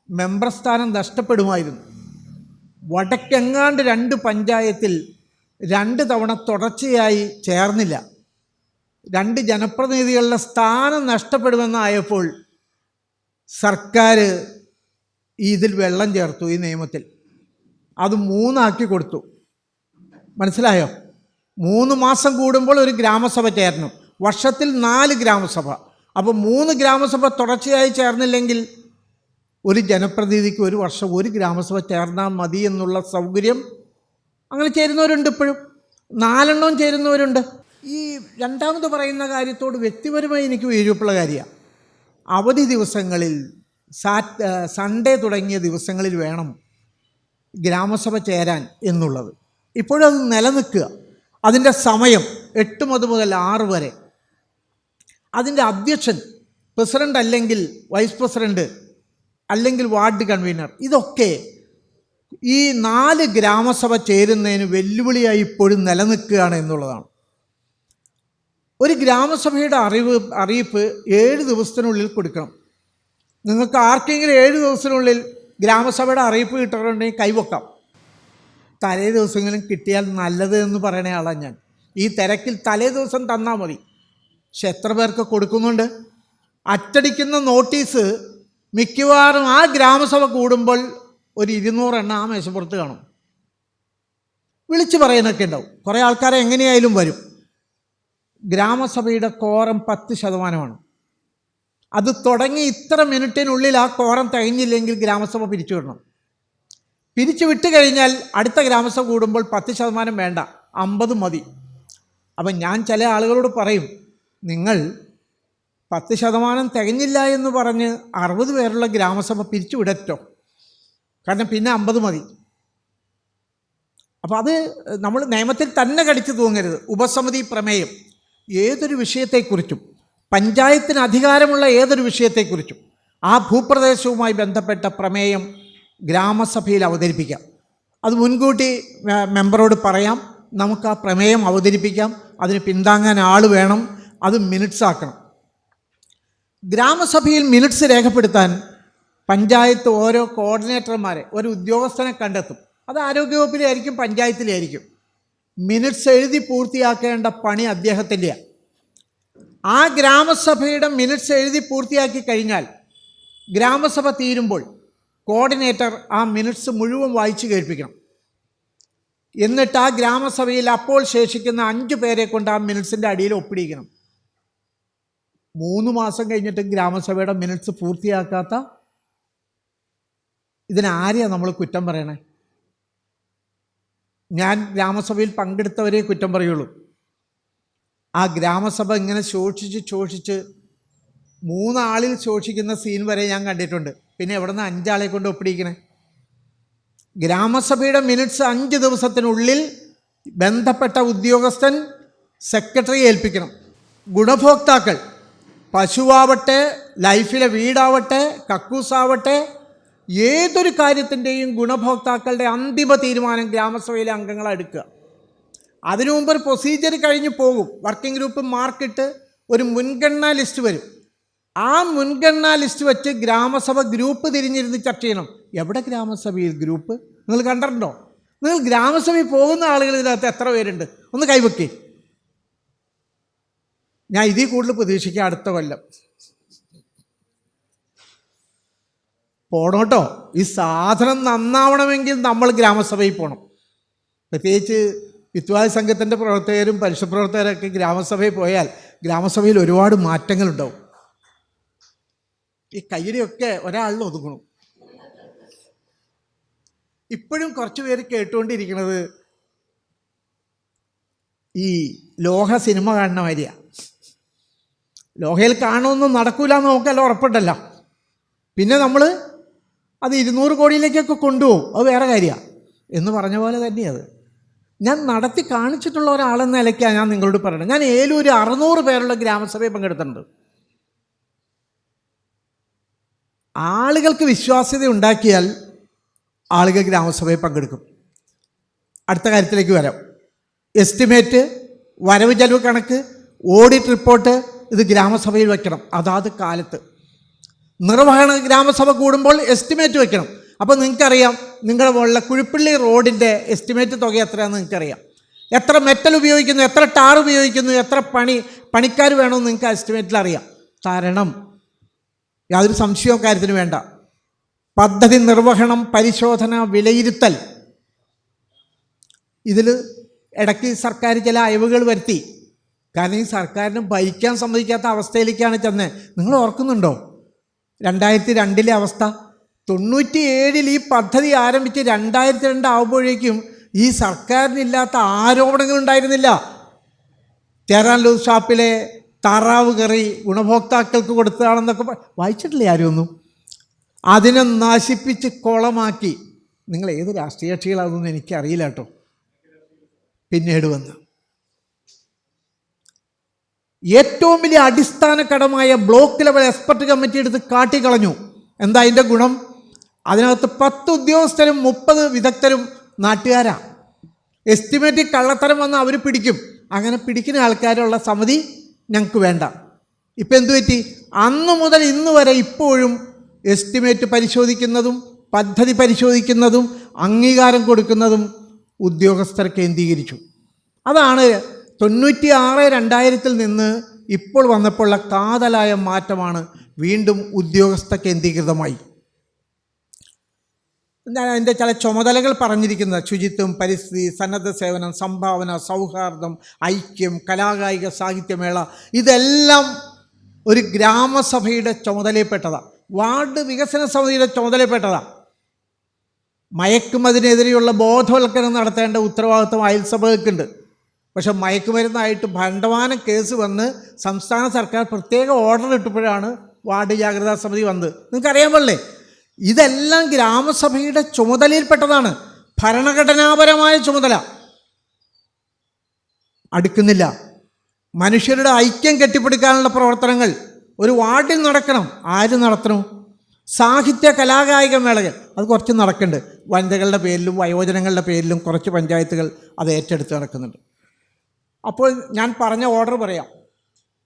മെമ്പർ സ്ഥാനം നഷ്ടപ്പെടുമായിരുന്നു. വടക്കെങ്ങാണ്ട് 2 പഞ്ചായത്തിൽ 2 തവണ തുടർച്ചയായി ചേർന്നില്ല. 2 ജനപ്രതിനിധികളുടെ സ്ഥാനം നഷ്ടപ്പെടുമെന്നായപ്പോൾ സർക്കാർ ഇതിൽ വെള്ളം ചേർത്തു. ഈ നിയമത്തിൽ അത് 3 ആക്കി കൊടുത്തു. മനസ്സിലായോ? 3 മാസം കൂടുമ്പോൾ ഒരു ഗ്രാമസഭ ചേരണം. വർഷത്തിൽ 4 ഗ്രാമസഭ. അപ്പോൾ 3 ഗ്രാമസഭ തുടർച്ചയായി ചേർന്നില്ലെങ്കിൽ ഒരു ജനപ്രതിനിധിക്ക് ഒരു വർഷം ഒരു ഗ്രാമസഭ ചേർന്നാൽ മതി എന്നുള്ള സൗകര്യം അങ്ങനെ ചേരുന്നവരുണ്ട്. ഇപ്പോഴും 4 എണ്ണവും ചേരുന്നവരുണ്ട്. ഈ രണ്ടാമത് പറയുന്ന കാര്യത്തോട് വ്യക്തിപരമായി എനിക്ക് വിയോജിപ്പുള്ള കാര്യമാണ്. അവധി ദിവസങ്ങളിൽ, സൺഡേ തുടങ്ങിയ ദിവസങ്ങളിൽ വേണം ഗ്രാമസഭ ചേരാൻ എന്നുള്ളത്. ഇപ്പോഴും അത് നിലനിൽക്കുക. അതിൻ്റെ സമയം 8 മുതൽ 6 വരെ. അതിൻ്റെ അധ്യക്ഷൻ പ്രസിഡൻ്റ് അല്ലെങ്കിൽ വൈസ് പ്രസിഡൻ്റ് അല്ലെങ്കിൽ വാർഡ് കൺവീനർ. ഇതൊക്കെ ഈ 4 ഗ്രാമസഭ ചേരുന്നതിന് വെല്ലുവിളിയായി ഇപ്പോഴും നിലനിൽക്കുകയാണ് എന്നുള്ളതാണ്. ഒരു ഗ്രാമസഭയുടെ അറിയിപ്പ് 7 ദിവസത്തിനുള്ളിൽ കൊടുക്കണം. നിങ്ങൾക്ക് ആർക്കെങ്കിലും 7 ദിവസത്തിനുള്ളിൽ ഗ്രാമസഭയുടെ അറിയിപ്പ് കിട്ടുന്നുണ്ടെങ്കിൽ കൈവക്കാം. തലേ ദിവസങ്ങളും കിട്ടിയാൽ നല്ലത് എന്ന് പറയണ ആളാണ് ഞാൻ. ഈ തിരക്കിൽ തലേ ദിവസം തന്നാൽ മതി. പക്ഷെ എത്ര പേർക്ക് കൊടുക്കുന്നുണ്ട്? അച്ചടിക്കുന്ന നോട്ടീസ് മിക്കവാറും ആ ഗ്രാമസഭ കൂടുമ്പോൾ ഒരു 200 എണ്ണം ആ മേശപ്പുറത്ത് കാണും. വിളിച്ചു പറയാനൊക്കെ ഉണ്ടാവും. കുറേ ആൾക്കാരെ എങ്ങനെയായാലും വരും. ഗ്രാമസഭയുടെ കോറം 10%. അത് തുടങ്ങി ഇത്ര മിനിറ്റിനുള്ളിൽ ആ കോറം തികഞ്ഞില്ലെങ്കിൽ ഗ്രാമസഭ പിരിച്ചുവിടണം. പിരിച്ചു വിട്ട് കഴിഞ്ഞാൽ അടുത്ത ഗ്രാമസഭ കൂടുമ്പോൾ 10% വേണ്ട, 50 മതി. അപ്പം ഞാൻ ചില ആളുകളോട് പറയും, നിങ്ങൾ 10% തികഞ്ഞില്ല എന്ന് പറഞ്ഞ് 60 പേരുള്ള ഗ്രാമസഭ പിരിച്ചുവിടറ്റോ, കാരണം പിന്നെ 50 മതി. അപ്പോൾ അത് നമ്മൾ നിയമത്തിൽ തന്നെ കടിച്ചു തൂങ്ങരുത്. ഉപസമിതി പ്രമേയം ഏതൊരു വിഷയത്തെക്കുറിച്ചും, പഞ്ചായത്തിന് അധികാരമുള്ള ഏതൊരു വിഷയത്തെക്കുറിച്ചും ആ ഭൂപ്രദേശവുമായി ബന്ധപ്പെട്ട പ്രമേയം ഗ്രാമസഭയിൽ അവതരിപ്പിക്കാം. അത് മുൻകൂട്ടി മെമ്പറോട് പറയാം, നമുക്ക് ആ പ്രമേയം അവതരിപ്പിക്കാം, അതിന് പിന്താങ്ങാൻ ആൾ വേണം, അത് മിനിറ്റ്സ് ആക്കണം. ഗ്രാമസഭയിൽ മിനിറ്റ്സ് രേഖപ്പെടുത്താൻ പഞ്ചായത്ത് ഓരോ കോർഡിനേറ്റർമാരെ, ഒരു ഉദ്യോഗസ്ഥനെ കണ്ടെത്തും. അത് ആരോഗ്യവകുപ്പിലെ ആയിരിക്കും, പഞ്ചായത്തിലെ ആയിരിക്കും. മിനിറ്റ്സ് എഴുതി പൂർത്തിയാക്കേണ്ട പണി അദ്ദേഹത്തിൻ്റെയാണ്. ആ ഗ്രാമസഭയുടെ മിനിറ്റ്സ് എഴുതി പൂർത്തിയാക്കി കഴിഞ്ഞാൽ ഗ്രാമസഭ തീരുമ്പോൾ കോർഡിനേറ്റർ ആ മിനിറ്റ്സ് മുഴുവൻ വായിച്ചു കേൾപ്പിക്കണം. എന്നിട്ട് ആ ഗ്രാമസഭയിൽ അപ്പോൾ ശേഷിക്കുന്ന 5 പേരെ കൊണ്ട് ആ മിനിറ്റ്സിൻ്റെ അടിയിൽ ഒപ്പിടിക്കണം. 3 മാസം കഴിഞ്ഞിട്ട് ഗ്രാമസഭയുടെ മിനിറ്റ്സ് പൂർത്തിയാക്കാത്ത ഇതിനാരെയാണ് നമ്മൾ കുറ്റം പറയണേ? ഞാൻ ഗ്രാമസഭയിൽ പങ്കെടുത്തവരെ കുറ്റം പറയുള്ളൂ. ആ ഗ്രാമസഭ ഇങ്ങനെ ശോഷിച്ച് 3 ആളിൽ ശോഷിക്കുന്ന സീൻ വരെ ഞാൻ കണ്ടിട്ടുണ്ട്. പിന്നെ എവിടെ നിന്ന് 5 ആളെ കൊണ്ട് ഒപ്പിടിക്കണേ? ഗ്രാമസഭയുടെ മിനിറ്റ്സ് 5 ദിവസത്തിനുള്ളിൽ ബന്ധപ്പെട്ട ഉദ്യോഗസ്ഥൻ സെക്രട്ടറിയെ ഏൽപ്പിക്കണം. ഗുണഭോക്താക്കൾ, പശുവാവട്ടെ, ലൈഫിലെ വീടാവട്ടെ, കക്കൂസാവട്ടെ, ഏതൊരു കാര്യത്തിൻ്റെയും ഗുണഭോക്താക്കളുടെ അന്തിമ തീരുമാനം ഗ്രാമസഭയിലെ അംഗങ്ങൾ എടുക്കുക. അതിനു മുമ്പ് ഒരു പ്രൊസീജിയർ കഴിഞ്ഞ് പോകും. വർക്കിംഗ് ഗ്രൂപ്പ് മാർക്കിട്ട് ഒരു മുൻഗണനാ ലിസ്റ്റ് വരും. ആ മുൻഗണനാ ലിസ്റ്റ് വെച്ച് ഗ്രാമസഭ ഗ്രൂപ്പ് തിരിഞ്ഞിരുന്ന് ചർച്ച ചെയ്യണം. എവിടെ ഗ്രാമസഭയിൽ ഗ്രൂപ്പ്? നിങ്ങൾ കണ്ടിട്ടുണ്ടോ? നിങ്ങൾ ഗ്രാമസഭയിൽ പോകുന്ന ആളുകൾ ഇതിനകത്ത് എത്ര പേരുണ്ട്? ഒന്ന് കൈവയ്ക്കേ. ഞാൻ ഇതിൽ കൂടുതൽ പ്രതീക്ഷിക്കാം അടുത്ത കൊല്ലം. പോണോട്ടോ. ഈ സാധനം നന്നാവണമെങ്കിൽ നമ്മൾ ഗ്രാമസഭയിൽ പോകണം. പ്രത്യേകിച്ച് വിദ്വാൻ സംഘത്തിൻ്റെ പ്രവർത്തകരും പരിശുപ്രവർത്തകരൊക്കെ ഗ്രാമസഭയിൽ പോയാൽ ഗ്രാമസഭയിൽ ഒരുപാട് മാറ്റങ്ങളുണ്ടാവും. ഈ കയ്യടിയൊക്കെ ഒരാളിൽ ഒതുങ്ങണം. ഇപ്പോഴും കുറച്ച് പേര് കേട്ടുകൊണ്ടിരിക്കുന്നത് ഈ ലോഹ സിനിമ കാണുന്ന മാതിരിയാണ്. ലോഹയിൽ കാണുമൊന്നും നടക്കൂല എന്ന് നോക്കല്ല ഉറപ്പുണ്ടല്ലോ. പിന്നെ നമ്മൾ അത് 200 കോടിയിലേക്കൊക്കെ കൊണ്ടുപോകും, അത് വേറെ കാര്യമാണ് എന്ന് പറഞ്ഞ പോലെ തന്നെയത്. ഞാൻ നടത്തി കാണിച്ചിട്ടുള്ള ഒരാളെന്ന നിലയ്ക്കാണ് ഞാൻ നിങ്ങളോട് പറയുന്നത്. ഞാൻ ഏലൂർ 600 പേരുള്ള ഗ്രാമസഭയിൽ പങ്കെടുത്തിട്ടുണ്ട്. ആളുകൾക്ക് വിശ്വാസ്യത ഉണ്ടാക്കിയാൽ ആളുകൾ ഗ്രാമസഭയിൽ പങ്കെടുക്കും. അടുത്ത കാര്യത്തിലേക്ക് വരാം. എസ്റ്റിമേറ്റ്, വരവ് ചെലവ് കണക്ക്, ഓഡിറ്റ് റിപ്പോർട്ട് ഇത് ഗ്രാമസഭയിൽ വയ്ക്കണം. അതാത് കാലത്ത് നിർവഹണ ഗ്രാമസഭ കൂടുമ്പോൾ എസ്റ്റിമേറ്റ് വയ്ക്കണം. അപ്പോൾ നിങ്ങൾക്കറിയാം നിങ്ങളുടെ മുകളിലെ കുഴിപ്പള്ളി റോഡിൻ്റെ എസ്റ്റിമേറ്റ് തുക എത്രയാണെന്ന് നിങ്ങൾക്കറിയാം. എത്ര മെറ്റൽ ഉപയോഗിക്കുന്നു, എത്ര ടാർ ഉപയോഗിക്കുന്നു, എത്ര പണിക്കാർ വേണമെന്ന് നിങ്ങൾക്ക് എസ്റ്റിമേറ്റിൽ അറിയാം. തരണം, യാതൊരു സംശയവും കാര്യത്തിന് വേണ്ട. പദ്ധതി നിർവഹണം, പരിശോധന, വിലയിരുത്തൽ, ഇതിൽ ഇടയ്ക്ക് സർക്കാർ ചില അയവുകൾ വരുത്തി. കാരണം ഈ സർക്കാരിന് ഭരിക്കാൻ സമ്മതിക്കാത്ത അവസ്ഥയിലേക്കാണ് ചെന്നത്. നിങ്ങൾ ഓർക്കുന്നുണ്ടോ 2002 അവസ്ഥ? 97 ഈ പദ്ധതി ആരംഭിച്ച് 2002 ആകുമ്പോഴേക്കും ഈ സർക്കാരിനില്ലാത്ത ആരോപണങ്ങൾ ഉണ്ടായിരുന്നില്ല. ചേരാനല്ലൂർ ഷാപ്പിലെ താറാവ് കറി ഗുണഭോക്താക്കൾക്ക് കൊടുത്തതാണെന്നൊക്കെ വായിച്ചിട്ടില്ലേ ആരുമൊന്നും? അതിനെ നശിപ്പിച്ച് കുളമാക്കി. നിങ്ങൾ ഏത് രാഷ്ട്രീയ കക്ഷികളാണെന്നൊന്നും എനിക്കറിയില്ല കേട്ടോ. പിന്നീട് വന്ന് ഏറ്റവും വലിയ അടിസ്ഥാന കടമായ ബ്ലോക്ക് ലെവൽ എക്സ്പെർട്ട് കമ്മിറ്റി എടുത്ത് കാട്ടിക്കളഞ്ഞു. എന്താ അതിൻ്റെ ഗുണം? അതിനകത്ത് 10 ഉദ്യോഗസ്ഥരും 30 വിദഗ്ധരും നാട്ടുകാരാണ്. എസ്റ്റിമേറ്റിൽ കള്ളത്തരം വന്ന് അവർ പിടിക്കും. അങ്ങനെ പിടിക്കുന്ന ആൾക്കാരുള്ള സമിതി ഞങ്ങൾക്ക് വേണ്ട. ഇപ്പം എന്തു പറ്റി? അന്ന് മുതൽ ഇന്ന് വരെ ഇപ്പോഴും എസ്റ്റിമേറ്റ് പരിശോധിക്കുന്നതും പദ്ധതി പരിശോധിക്കുന്നതും അംഗീകാരം കൊടുക്കുന്നതും ഉദ്യോഗസ്ഥർ കേന്ദ്രീകരിച്ചു. അതാണ് 96-2000 നിന്ന് ഇപ്പോൾ വന്നപ്പോഴുള്ള കാതലായ മാറ്റമാണ്. വീണ്ടും ഉദ്യോഗസ്ഥ കേന്ദ്രീകൃതമായി. ഞാൻ അതിൻ്റെ ചില ചുമതലകൾ പറഞ്ഞിരിക്കുന്നത്: ശുചിത്വം, പരിസ്ഥിതി, സന്നദ്ധ സേവനം, സംഭാവന, സൗഹാർദ്ദം, ഐക്യം, കലാകായിക സാഹിത്യമേള, ഇതെല്ലാം ഒരു ഗ്രാമസഭയുടെ ചുമതലയിൽപ്പെട്ടതാണ്. വാർഡ് വികസന സമിതിയുടെ ചുമതലയിൽപ്പെട്ടതാണ്. മയക്കുമതിനെതിരെയുള്ള ബോധവൽക്കരണം നടത്തേണ്ട ഉത്തരവാദിത്വം അയൽസഭകൾക്കുണ്ട്. പക്ഷെ മയക്കുമരുന്നായിട്ട് ഭണ്ഡവാനം കേസ് വന്ന് സംസ്ഥാന സർക്കാർ പ്രത്യേക ഓർഡർ ഇട്ടപ്പോഴാണ് വാർഡ് ജാഗ്രതാ സമിതി വന്നത്. നിങ്ങൾക്കറിയാൻ പാടില്ലേ, ഇതെല്ലാം ഗ്രാമസഭയുടെ ചുമതലയിൽപ്പെട്ടതാണ്, ഭരണഘടനാപരമായ ചുമതല. അടുക്കുന്നില്ല. മനുഷ്യരുടെ ഐക്യം കെട്ടിപ്പടുക്കാനുള്ള പ്രവർത്തനങ്ങൾ ഒരു വാർഡിൽ നടക്കണം. ആര് നടത്തണം? സാഹിത്യ കലാകായിക മേളകൾ അത് കുറച്ച് നടക്കുന്നുണ്ട്. വനിതകളുടെ പേരിലും വയോജനങ്ങളുടെ പേരിലും കുറച്ച് പഞ്ചായത്തുകൾ അത് ഏറ്റെടുത്ത് നടക്കുന്നുണ്ട്. അപ്പോൾ ഞാൻ പറഞ്ഞ ഓർഡർ പറയാം.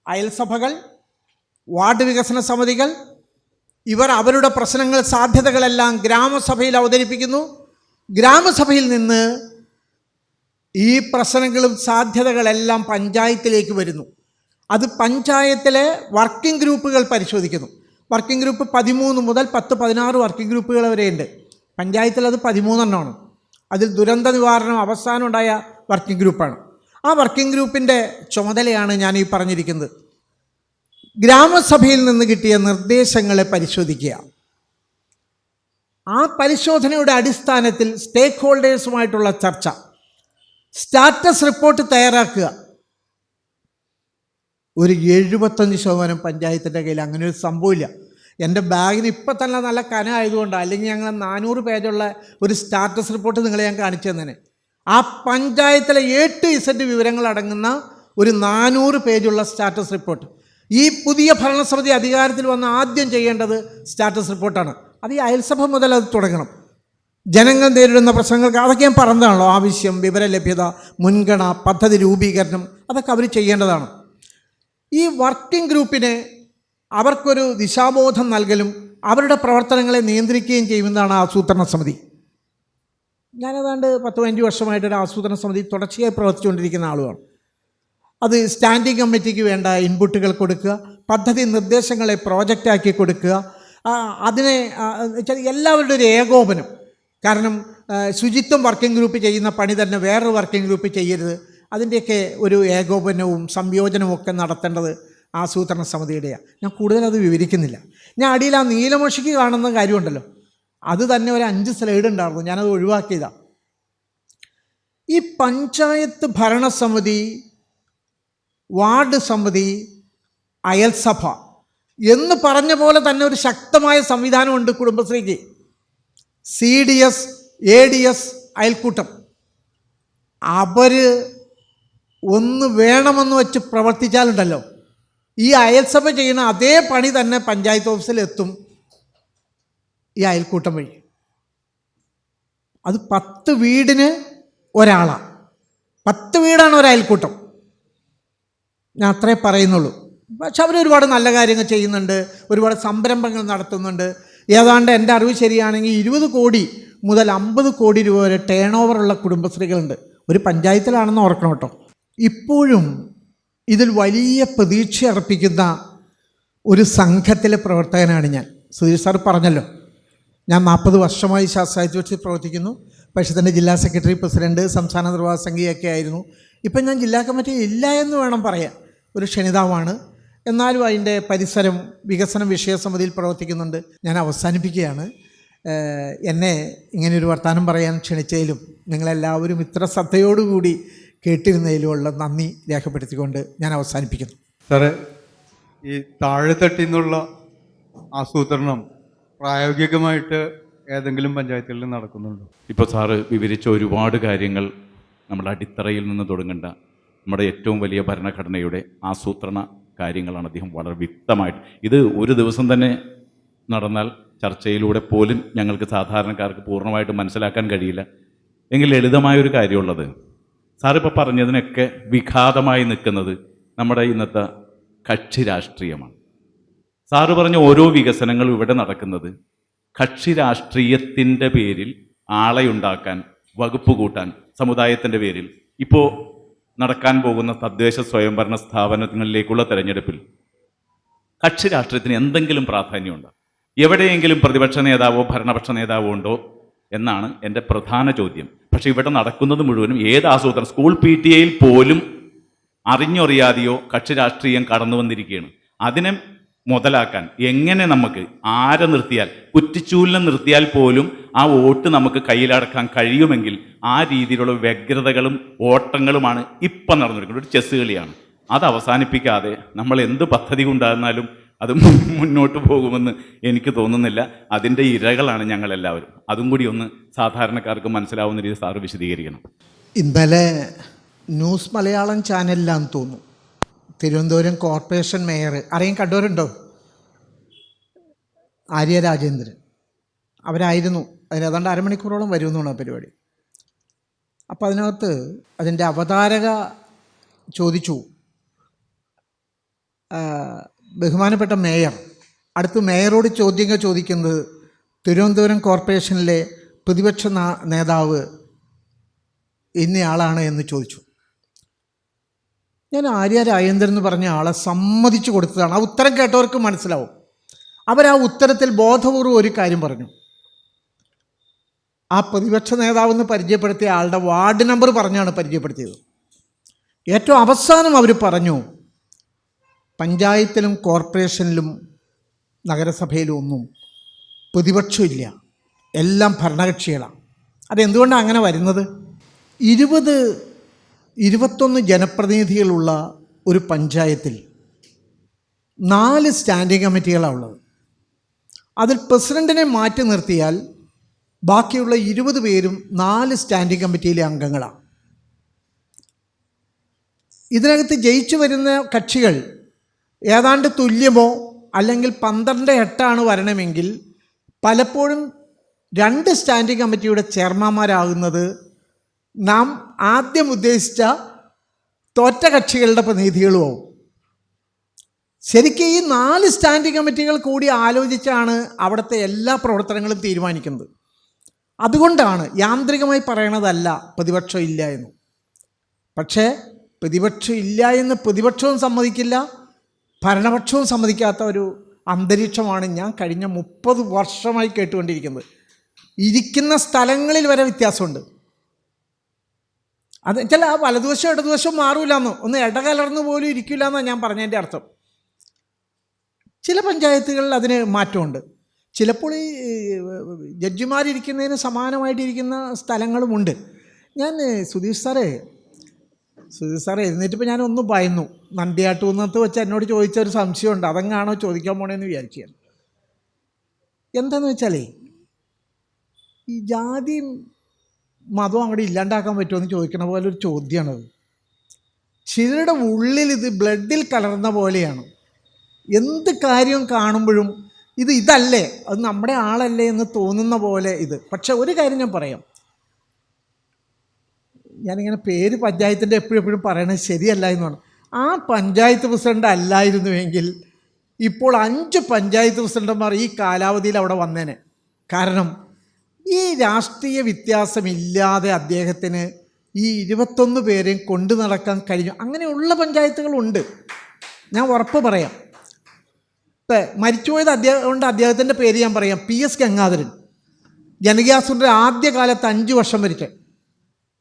അയൽസഭകൾ, വാർഡ് വികസന സമിതികൾ, ഇവർ അവരുടെ പ്രശ്നങ്ങൾ, സാധ്യതകളെല്ലാം ഗ്രാമസഭയിൽ അവതരിപ്പിക്കുന്നു. ഗ്രാമസഭയിൽ നിന്ന് ഈ പ്രശ്നങ്ങളും സാധ്യതകളെല്ലാം പഞ്ചായത്തിലേക്ക് വരുന്നു. അത് പഞ്ചായത്തിലെ വർക്കിംഗ് ഗ്രൂപ്പുകൾ പരിശോധിക്കുന്നു. വർക്കിംഗ് ഗ്രൂപ്പ് 13 മുതൽ 10-16 വർക്കിംഗ് ഗ്രൂപ്പുകൾ വരെയുണ്ട്. പഞ്ചായത്തിൽ അത് 13 അതിൽ ദുരന്ത നിവാരണം അവസാനം ഉണ്ടായ വർക്കിംഗ് ഗ്രൂപ്പാണ്. ആ വർക്കിംഗ് ഗ്രൂപ്പിൻ്റെ ചുമതലയാണ് ഞാൻ ഈ പറഞ്ഞിരിക്കുന്നത്. ഗ്രാമസഭയിൽ നിന്ന് കിട്ടിയ നിർദ്ദേശങ്ങളെ പരിശോധിക്കുക. ആ പരിശോധനയുടെ അടിസ്ഥാനത്തിൽ സ്റ്റേക്ക് ഹോൾഡേഴ്സുമായിട്ടുള്ള ചർച്ച, സ്റ്റാറ്റസ് റിപ്പോർട്ട് തയ്യാറാക്കുക. ഒരു 75% പഞ്ചായത്തിൻ്റെ കയ്യിൽ അങ്ങനെ ഒരു സംഭവമില്ല. എൻ്റെ ബാഗിന് ഇപ്പം തന്നെ നല്ല കനമായതുകൊണ്ടാണ്, അല്ലെങ്കിൽ ഞങ്ങൾ 400 പേജുള്ള ഒരു സ്റ്റാറ്റസ് റിപ്പോർട്ട് നിങ്ങളെ ഞാൻ കാണിച്ചു തന്നെ. ആ പഞ്ചായത്തിലെ A to Z വിവരങ്ങൾ അടങ്ങുന്ന ഒരു 400 പേജുള്ള സ്റ്റാറ്റസ് റിപ്പോർട്ട്. ഈ പുതിയ ഭരണസമിതി അധികാരത്തിൽ വന്ന് ആദ്യം ചെയ്യേണ്ടത് സ്റ്റാറ്റസ് റിപ്പോർട്ടാണ്. അത് ഈ അയൽസഭ മുതൽ അത് തുടങ്ങണം. ജനങ്ങൾ നേരിടുന്ന പ്രശ്നങ്ങൾക്ക് അതൊക്കെ ഞാൻ പറഞ്ഞതാണല്ലോ, ആവശ്യം, വിവരലഭ്യത, മുൻഗണന, പദ്ധതി രൂപീകരണം, അതൊക്കെ അവർ ചെയ്യേണ്ടതാണ്. ഈ വർക്കിംഗ് ഗ്രൂപ്പിന് അവർക്കൊരു ദിശാബോധം നൽകലും അവരുടെ പ്രവർത്തനങ്ങളെ നിയന്ത്രിക്കുകയും ചെയ്യുന്നതാണ് ആസൂത്രണ സമിതി. ഞാനേതാണ്ട് 10-15 വർഷമായിട്ടൊരു ആസൂത്രണ സമിതി തുടർച്ചയായി പ്രവർത്തിച്ചുകൊണ്ടിരിക്കുന്ന ആളുമാണ്. അത് സ്റ്റാൻഡിംഗ് കമ്മിറ്റിക്ക് വേണ്ട ഇൻപുട്ടുകൾ കൊടുക്കുക, പദ്ധതി നിർദ്ദേശങ്ങളെ പ്രോജക്റ്റാക്കി കൊടുക്കുക, അതിനെ എല്ലാവരുടെ ഒരു ഏകോപനം. കാരണം ശുചിത്വം വർക്കിംഗ് ഗ്രൂപ്പ് ചെയ്യുന്ന പണി തന്നെ വേറൊരു വർക്കിംഗ് ഗ്രൂപ്പ് ചെയ്യരുത്. അതിൻ്റെയൊക്കെ ഒരു ഏകോപനവും സംയോജനവും ഒക്കെ നടത്തേണ്ടത് ആസൂത്രണ സമിതിയുടെയാണ്. ഞാൻ കൂടുതലത് വിവരിക്കുന്നില്ല. ഞാൻ അടിയിൽ ആ നീലമഷിക്ക് കാണുന്ന കാര്യമുണ്ടല്ലോ, അത് തന്നെ ഒരു 5 സ്ലൈഡ് ഉണ്ടായിരുന്നു, ഞാനത് ഒഴിവാക്കിയതാണ്. ഈ പഞ്ചായത്ത് ഭരണസമിതി, വാർഡ് സമിതി, അയൽസഭ എന്ന് പറഞ്ഞ പോലെ തന്നെ ഒരു ശക്തമായ സംവിധാനമുണ്ട് കുടുംബശ്രീക്ക്. CDS, ADS, അയൽക്കൂട്ടം. അവർ ഒന്ന് വേണമെന്ന് വെച്ച് പ്രവർത്തിച്ചാലുണ്ടല്ലോ, ഈ അയൽസഭ ചെയ്യുന്ന അതേ പണി തന്നെ പഞ്ചായത്ത് ഓഫീസിലെത്തും ഈ അയൽക്കൂട്ടം വഴി. അത് 10 വീടിന് ഒരാളാണ്. 10 വീടാണ് ഒരു അയൽക്കൂട്ടം. ഞാൻ അത്രേ പറയുന്നുള്ളൂ. പക്ഷെ അവരൊരുപാട് നല്ല കാര്യങ്ങൾ ചെയ്യുന്നുണ്ട്, ഒരുപാട് സംരംഭങ്ങൾ നടത്തുന്നുണ്ട്. ഏതാണ്ട് എൻ്റെ അറിവ് ശരിയാണെങ്കിൽ 20 കോടി മുതൽ 50 കോടി രൂപ വരെ ടേൺ ഓവറുള്ള കുടുംബശ്രീകളുണ്ട്. ഒരു പഞ്ചായത്തിലാണെന്ന് ഓർക്കണം കേട്ടോ. ഇപ്പോഴും ഇതിൽ വലിയ പ്രതീക്ഷ അർപ്പിക്കുന്ന ഒരു സംഘത്തിലെ പ്രവർത്തകനാണ് ഞാൻ. സുധീർ സാർ പറഞ്ഞല്ലോ, ഞാൻ 40 വർഷമായി ശാസ്ത്രാധിപത്യത്തിൽ പ്രവർത്തിക്കുന്നു. പരിഷത്തിൻ്റെ ജില്ലാ സെക്രട്ടറി, പ്രസിഡൻറ്റ്, സംസ്ഥാന നിർവാഹക സംഘിയൊക്കെ ആയിരുന്നു. ഇപ്പം ഞാൻ ജില്ലാ കമ്മിറ്റി ഇല്ല എന്ന് വേണം പറയാൻ, ഒരു ക്ഷണിതാവാണ്. എന്നാലും അതിൻ്റെ പരിസരം വികസന വിഷയസമിതിയിൽ പ്രവർത്തിക്കുന്നുണ്ട്. ഞാൻ അവസാനിപ്പിക്കുകയാണ്. എന്നെ ഇങ്ങനെയൊരു വർത്തമാനം പറയാൻ ക്ഷണിച്ചതിലും നിങ്ങളെല്ലാവരും ഇത്ര ശ്രദ്ധയോടുകൂടി കേട്ടിരുന്നതിലുമുള്ള നന്ദി രേഖപ്പെടുത്തിക്കൊണ്ട് ഞാൻ അവസാനിപ്പിക്കുന്നു. സാറേ, ഈ താഴെത്തട്ടിൽ നിന്നുള്ള ആസൂത്രണം പ്രായോഗികമായിട്ട് ഏതെങ്കിലും പഞ്ചായത്തുകളിൽ നടക്കുന്നുണ്ടോ? ഇപ്പോൾ സാറ് വിവരിച്ച ഒരുപാട് കാര്യങ്ങൾ നമ്മുടെ അടിത്തറയിൽ നിന്ന് തുടങ്ങേണ്ട നമ്മുടെ ഏറ്റവും വലിയ ഭരണഘടനയുടെ ആസൂത്രണ കാര്യങ്ങളാണ് അദ്ദേഹം വളരെ വ്യക്തമായിട്ട്. ഇത് ഒരു ദിവസം തന്നെ നടന്നാൽ ചർച്ചയിലൂടെ പോലും ഞങ്ങൾക്ക് സാധാരണക്കാർക്ക് പൂർണ്ണമായിട്ട് മനസ്സിലാക്കാൻ കഴിയില്ല. എങ്കിൽ ലളിതമായൊരു കാര്യമുള്ളത്, സാറിപ്പോൾ പറഞ്ഞതിനൊക്കെ വിഘാതമായി നിൽക്കുന്നത് നമ്മുടെ ഇന്നത്തെ കക്ഷി രാഷ്ട്രീയമാണ്. സാറ് പറഞ്ഞ ഓരോ വികസനങ്ങളും ഇവിടെ നടക്കുന്നത് കക്ഷി രാഷ്ട്രീയത്തിൻ്റെ പേരിൽ ആളെ ഉണ്ടാക്കാൻ, വകുപ്പ് കൂട്ടാൻ, സമുദായത്തിൻ്റെ പേരിൽ. ഇപ്പോൾ നടക്കാൻ പോകുന്ന തദ്ദേശ സ്വയംഭരണ സ്ഥാപനങ്ങളിലേക്കുള്ള തെരഞ്ഞെടുപ്പിൽ കക്ഷി രാഷ്ട്രീയത്തിന് എന്തെങ്കിലും പ്രാധാന്യമുണ്ടോ? എവിടെയെങ്കിലും പ്രതിപക്ഷ നേതാവോ ഭരണപക്ഷ നേതാവോ ഉണ്ടോ എന്നാണ് എൻ്റെ പ്രധാന ചോദ്യം. പക്ഷേ ഇവിടെ നടക്കുന്നത് മുഴുവനും ഏത് ആസൂത്രണം, സ്കൂൾ PTA യിൽ പോലും അറിഞ്ഞൊറിയാതെയോ കക്ഷി രാഷ്ട്രീയം കടന്നു വന്നിരിക്കുകയാണ്. അതിനെ മുതലാക്കാൻ എങ്ങനെ നമുക്ക് ആരെ നിർത്തിയാൽ, കുറ്റിച്ചൂലിനെ നിർത്തിയാൽ പോലും ആ വോട്ട് നമുക്ക് കയ്യിലടക്കാൻ കഴിയുമെങ്കിൽ ആ രീതിയിലുള്ള വ്യഗ്രതകളും ഓട്ടങ്ങളുമാണ് ഇപ്പം നടന്നിരിക്കുന്നത്. ഒരു ചെസ് കളിയാണ്. അത് അവസാനിപ്പിക്കാതെ നമ്മൾ എന്ത് പദ്ധതി കൊണ്ടായിരുന്നാലും അത് മുന്നോട്ട് പോകുമെന്ന് എനിക്ക് തോന്നുന്നില്ല. അതിൻ്റെ ഇരകളാണ് ഞങ്ങളെല്ലാവരും. അതും കൂടി ഒന്ന് സാധാരണക്കാർക്ക് മനസ്സിലാവുന്ന രീതിയിൽ സാറ് വിശദീകരിക്കണം. ഇന്നലെ ന്യൂസ് മലയാളം ചാനലിലാന്ന് തോന്നുന്നു തിരുവനന്തപുരം കോർപ്പറേഷൻ മേയർ, ആരെയും കണ്ടവരുണ്ടോ? ആര്യ രാജേന്ദ്രൻ അവരായിരുന്നു. അതിന് ഏതാണ്ട് അരമണിക്കൂറോളം വരുമെന്നാണ് ആ പരിപാടി. അപ്പോൾ അതിനകത്ത് അതിൻ്റെ അവതാരക ചോദിച്ചു, ബഹുമാനപ്പെട്ട മേയർ, അടുത്ത് മേയറോട് ചോദ്യങ്ങൾ ചോദിക്കുന്നത് തിരുവനന്തപുരം കോർപ്പറേഷനിലെ പ്രതിപക്ഷ നേതാവ് ഇന്നയാളാണ് എന്ന് ചോദിച്ചു. ഞാൻ ആര്യ രാജേന്ദ്രൻ എന്ന് പറഞ്ഞ ആളെ സമ്മതിച്ചു കൊടുത്തതാണ്. ആ ഉത്തരം കേട്ടവർക്ക് മനസ്സിലാവും. അവരാ ഉത്തരത്തിൽ ബോധപൂർവ്വം ഒരു കാര്യം പറഞ്ഞു. ആ പ്രതിപക്ഷ നേതാവെന്ന് പരിചയപ്പെടുത്തിയ ആളുടെ വാർഡ് നമ്പർ പറഞ്ഞാണ് പരിചയപ്പെടുത്തിയത്. ഏറ്റവും അവസാനം അവർ പറഞ്ഞു, പഞ്ചായത്തിലും കോർപ്പറേഷനിലും നഗരസഭയിലും ഒന്നും പ്രതിപക്ഷമില്ല, എല്ലാം ഭരണകക്ഷികളാണ്. അതെന്തുകൊണ്ടാണ് അങ്ങനെ വരുന്നത്? 21 ജനപ്രതിനിധികളുള്ള ഒരു പഞ്ചായത്തിൽ 4 സ്റ്റാൻഡിംഗ് കമ്മിറ്റികളാണ് ഉള്ളത്. അതിൽ പ്രസിഡൻറ്റിനെ മാറ്റി നിർത്തിയാൽ ബാക്കിയുള്ള 20 പേരും 4 സ്റ്റാൻഡിംഗ് കമ്മിറ്റിയിലെ അംഗങ്ങളാണ്. ഇതിനകത്ത് ജയിച്ചു വരുന്ന കക്ഷികൾ ഏതാണ്ട് തുല്യമോ അല്ലെങ്കിൽ 12-8 വരണമെങ്കിൽ പലപ്പോഴും 2 സ്റ്റാൻഡിംഗ് കമ്മിറ്റിയുടെ ചെയർമാന്മാരാകുന്നത് നാം ആദ്യം ഉദ്ദേശിച്ച തോറ്റ കക്ഷികളുടെ പ്രതിനിധികളുമാവും. ശരിക്കും ഈ 4 സ്റ്റാൻഡിംഗ് കമ്മിറ്റികൾ കൂടി ആലോചിച്ചാണ് അവിടുത്തെ എല്ലാ പ്രവർത്തനങ്ങളും തീരുമാനിക്കുന്നത്. അതുകൊണ്ടാണ് യാന്ത്രികമായി പറയണതല്ല പ്രതിപക്ഷം ഇല്ല എന്ന്. പക്ഷേ പ്രതിപക്ഷം ഇല്ല എന്ന് പ്രതിപക്ഷവും സമ്മതിക്കില്ല, ഭരണപക്ഷവും സമ്മതിക്കാത്ത ഒരു അന്തരീക്ഷമാണ് ഞാൻ കഴിഞ്ഞ 30 വർഷമായി കേട്ടുകൊണ്ടിരിക്കുന്നത്. ഇരിക്കുന്ന സ്ഥലങ്ങളിൽ വരെ വ്യത്യാസമുണ്ട്. അത് ചില ആ വലതുവശം ഇടതുവശം മാറൂലെന്ന്, ഒന്ന് ഇടകലർന്നു പോലും ഇരിക്കില്ല എന്നാണ് ഞാൻ പറഞ്ഞതിൻ്റെ അർത്ഥം. ചില പഞ്ചായത്തുകളിൽ അതിന് മാറ്റമുണ്ട്. ചിലപ്പോൾ ഈ ജഡ്ജിമാരിരിക്കുന്നതിന് സമാനമായിട്ടിരിക്കുന്ന സ്ഥലങ്ങളുമുണ്ട്. ഞാൻ സുധീഷ് സാറേ എഴുന്നേറ്റപ്പോൾ ഞാനൊന്ന് ഭയന്നു. നന്ദിയാട്ടൂന്നത്ത് വെച്ച് എന്നോട് ചോദിച്ച ഒരു സംശയമുണ്ട്, അതങ്ങാണോ ചോദിക്കാൻ പോണേന്ന് വിചാരിച്ചു. എന്താണെന്ന് വെച്ചാലേ, ഈ ജാതിയും മതവും അങ്ങോട്ട് ഇല്ലാണ്ടാക്കാൻ പറ്റുമോ എന്ന് ചോദിക്കണ പോലെ ഒരു ചോദ്യമാണത്. ചിലരുടെ ഉള്ളിൽ ഇത് ബ്ലഡിൽ കലർന്ന പോലെയാണ്. എന്ത് കാര്യം കാണുമ്പോഴും ഇതല്ലേ, അത് നമ്മുടെ ആളല്ലേ എന്ന് തോന്നുന്ന പോലെ ഇത്. പക്ഷെ ഒരു കാര്യം ഞാൻ പറയാം, ഞാനിങ്ങനെ പേര് പഞ്ചായത്തിൻ്റെ എപ്പോഴും പറയണത് ശരിയല്ല എന്നാണ്. ആ പഞ്ചായത്ത് പ്രസിഡൻ്റ് അല്ലായിരുന്നുവെങ്കിൽ ഇപ്പോൾ 5 പഞ്ചായത്ത് പ്രസിഡന്റുമാർ ഈ കാലാവധിയിൽ അവിടെ വന്നേനെ. കാരണം ഈ രാഷ്ട്രീയ വ്യത്യാസമില്ലാതെ അദ്ദേഹത്തിന് ഈ 21 പേരെയും കൊണ്ടു നടക്കാൻ കഴിഞ്ഞു. അങ്ങനെയുള്ള പഞ്ചായത്തുകളുണ്ട്, ഞാൻ ഉറപ്പ് പറയാം. ഇപ്പം മരിച്ചുപോയത് അദ്ദേഹത്തിൻ്റെ പേര് ഞാൻ പറയാം, PS ഗംഗാധരൻ. ജനകീയാസൂരിൻ്റെ ആദ്യകാലത്ത് 5 വർഷം ഭരിച്ച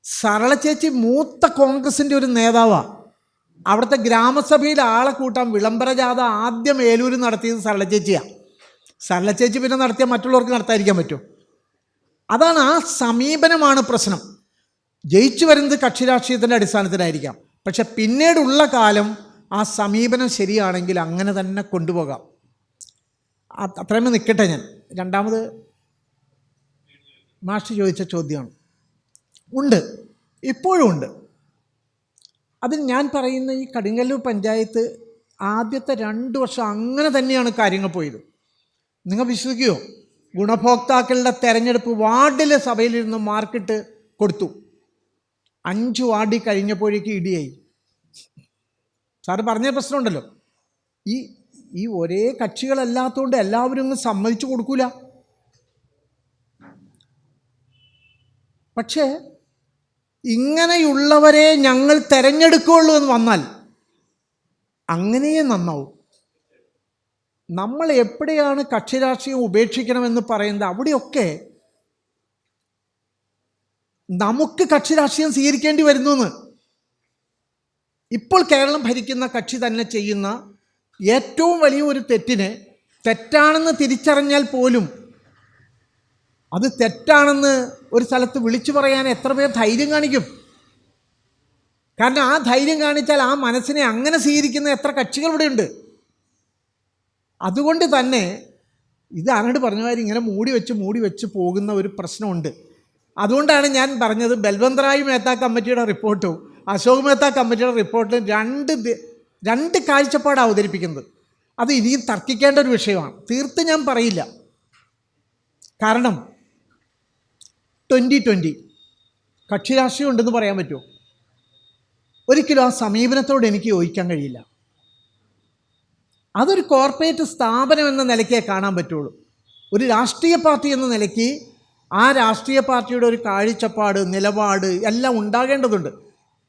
സരള ചേച്ചി മൂത്ത കോൺഗ്രസിൻ്റെ ഒരു നേതാവാണ്. അവിടുത്തെ ഗ്രാമസഭയിൽ ആളെ കൂട്ടാൻ വിളംബര ജാഥ ആദ്യം ഏലൂർ നടത്തിയത് സരള ചേച്ചിയാണ്. സരള ചേച്ചി പിന്നെ നടത്തിയാൽ മറ്റുള്ളവർക്ക് നടത്താതിരിക്കാൻ പറ്റുമോ? അതാണ്, ആ സമീപനമാണ് പ്രശ്നം. ജയിച്ചു വരുന്നത് കക്ഷി രാഷ്ട്രീയത്തിൻ്റെ അടിസ്ഥാനത്തിലായിരിക്കാം, പക്ഷെ പിന്നീടുള്ള കാലം ആ സമീപനം ശരിയാണെങ്കിൽ അങ്ങനെ തന്നെ കൊണ്ടുപോകാം. അത്രയും നിൽക്കട്ടെ. ഞാൻ രണ്ടാമത് മാഷ് ചോദിച്ച ചോദ്യമാണ്. ഉണ്ട്, ഇപ്പോഴും ഉണ്ട്. അതിൽ ഞാൻ പറയുന്ന ഈ കടുങ്ങല്ലൂർ പഞ്ചായത്ത് ആദ്യത്തെ 2 വർഷം അങ്ങനെ തന്നെയാണ് കാര്യങ്ങൾ പോയത്. നിങ്ങൾ വിശ്വസിക്കുമോ? ഗുണഭോക്താക്കളുടെ തെരഞ്ഞെടുപ്പ് വാർഡിലെ സഭയിലിരുന്ന് മാർക്കിട്ട് കൊടുത്തു. 5 വാർഡിൽ കഴിഞ്ഞപ്പോഴേക്ക് ഇടിയായി. സാറ് പറഞ്ഞ പ്രശ്നമുണ്ടല്ലോ, ഈ ഒരേ കക്ഷികളല്ലാത്തതുകൊണ്ട് എല്ലാവരും ഒന്നും സമ്മതിച്ചു കൊടുക്കൂല. പക്ഷേ ഇങ്ങനെയുള്ളവരെ ഞങ്ങൾ തിരഞ്ഞെടുക്കുകയുള്ളൂ എന്ന് വന്നാൽ അങ്ങനെയേ നന്നാവും. നമ്മൾ എവിടെയാണ് കക്ഷി രാഷ്ട്രീയം ഉപേക്ഷിക്കണമെന്ന് പറയുന്നത് അവിടെയൊക്കെ നമുക്ക് കക്ഷി രാഷ്ട്രീയം സ്വീകരിക്കേണ്ടി വരുന്നു എന്ന് ഇപ്പോൾ കേരളം ഭരിക്കുന്ന കക്ഷി തന്നെ ചെയ്യുന്ന ഏറ്റവും വലിയ ഒരു തെറ്റിനെ തെറ്റാണെന്ന് തിരിച്ചറിഞ്ഞാൽ പോലും അത് തെറ്റാണെന്ന് ഒരു സ്ഥലത്ത് വിളിച്ചു പറയാൻ എത്ര പേർ ധൈര്യം കാണിക്കും? കാരണം ആ ധൈര്യം കാണിച്ചാൽ ആ മനസ്സിനെ അങ്ങനെ സ്വീകരിക്കുന്ന എത്ര കക്ഷികൾ ഇവിടെ ഉണ്ട്. അതുകൊണ്ട് തന്നെ ഇത് അങ്ങോട്ട് പറഞ്ഞ മാതിരി ഇങ്ങനെ മൂടി വെച്ച് പോകുന്ന ഒരു പ്രശ്നമുണ്ട്. അതുകൊണ്ടാണ് ഞാൻ പറഞ്ഞത് ബൽവന്ത് റായ് മേത്ത കമ്മിറ്റിയുടെ റിപ്പോർട്ടും അശോക് മേത്ത കമ്മിറ്റിയുടെ റിപ്പോർട്ടും രണ്ട് കാഴ്ചപ്പാട് അവതരിപ്പിക്കുന്നത്. അത് ഇനിയും തർക്കിക്കേണ്ട ഒരു വിഷയമാണ്. തീർത്ത് ഞാൻ പറയില്ല. കാരണം 2020 കക്ഷി രാഷ്ട്രീയം ഉണ്ടെന്ന് പറയാൻ പറ്റുമോ? ഒരിക്കലും ആ സമീപനത്തോട് എനിക്ക് യോജിക്കാൻ കഴിയില്ല. അതൊരു കോർപ്പറേറ്റ് സ്ഥാപനം എന്ന നിലയ്ക്കേ കാണാൻ പറ്റുള്ളൂ. ഒരു രാഷ്ട്രീയ പാർട്ടി എന്ന നിലയ്ക്ക് ആ രാഷ്ട്രീയ പാർട്ടിയുടെ ഒരു കാഴ്ചപ്പാട്, നിലപാട് എല്ലാം ഉണ്ടാകേണ്ടതുണ്ട്.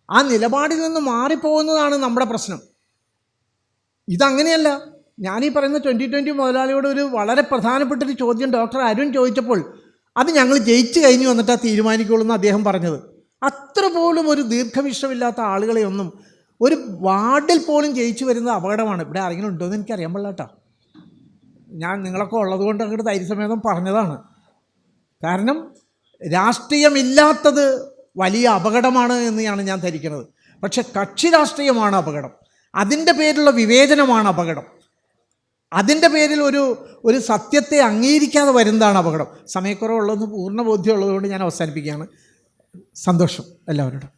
ആ നിലപാടിൽ നിന്ന് മാറിപ്പോകുന്നതാണ് നമ്മുടെ പ്രശ്നം. ഇതങ്ങനെയല്ല. ഞാനീ പറയുന്ന 2020 മുതലാളിയോട് ഒരു വളരെ പ്രധാനപ്പെട്ടൊരു ചോദ്യം ഡോക്ടർ അരുൺ ചോദിച്ചപ്പോൾ അത് ഞങ്ങൾ ജയിച്ചു കഴിഞ്ഞു വന്നിട്ടാണ് തീരുമാനിക്കുള്ളൂ എന്ന് അദ്ദേഹം പറഞ്ഞത്. അത്ര പോലും ഒരു ദീർഘവീക്ഷണമില്ലാത്ത ആളുകളെയൊന്നും ഒരു വാർഡിൽ പോലും ജയിച്ചു വരുന്നത് അപകടമാണ്. ഇവിടെ ആരെങ്കിലും ഉണ്ടോ എന്ന് എനിക്കറിയാൻ പാടില്ല കേട്ടോ. ഞാൻ നിങ്ങളൊക്കെ ഉള്ളതുകൊണ്ട് അങ്ങോട്ട് ധൈര്യസമേതം പറഞ്ഞതാണ്. കാരണം രാഷ്ട്രീയമില്ലാത്തത് വലിയ അപകടമാണ് എന്നാണ് ഞാൻ ധരിക്കുന്നത്. പക്ഷെ കക്ഷി രാഷ്ട്രീയമാണ് അപകടം. അതിൻ്റെ പേരിലുള്ള വിവേചനമാണ് അപകടം. അതിൻ്റെ പേരിൽ ഒരു സത്യത്തെ അംഗീകരിക്കാതെ വരുന്നതാണ് അപകടം. സമയക്കുറവുള്ളതെന്ന് പൂർണ്ണ ബോധ്യമുള്ളതുകൊണ്ട് ഞാൻ അവസാനിപ്പിക്കുകയാണ്. സന്തോഷം എല്ലാവരോടും.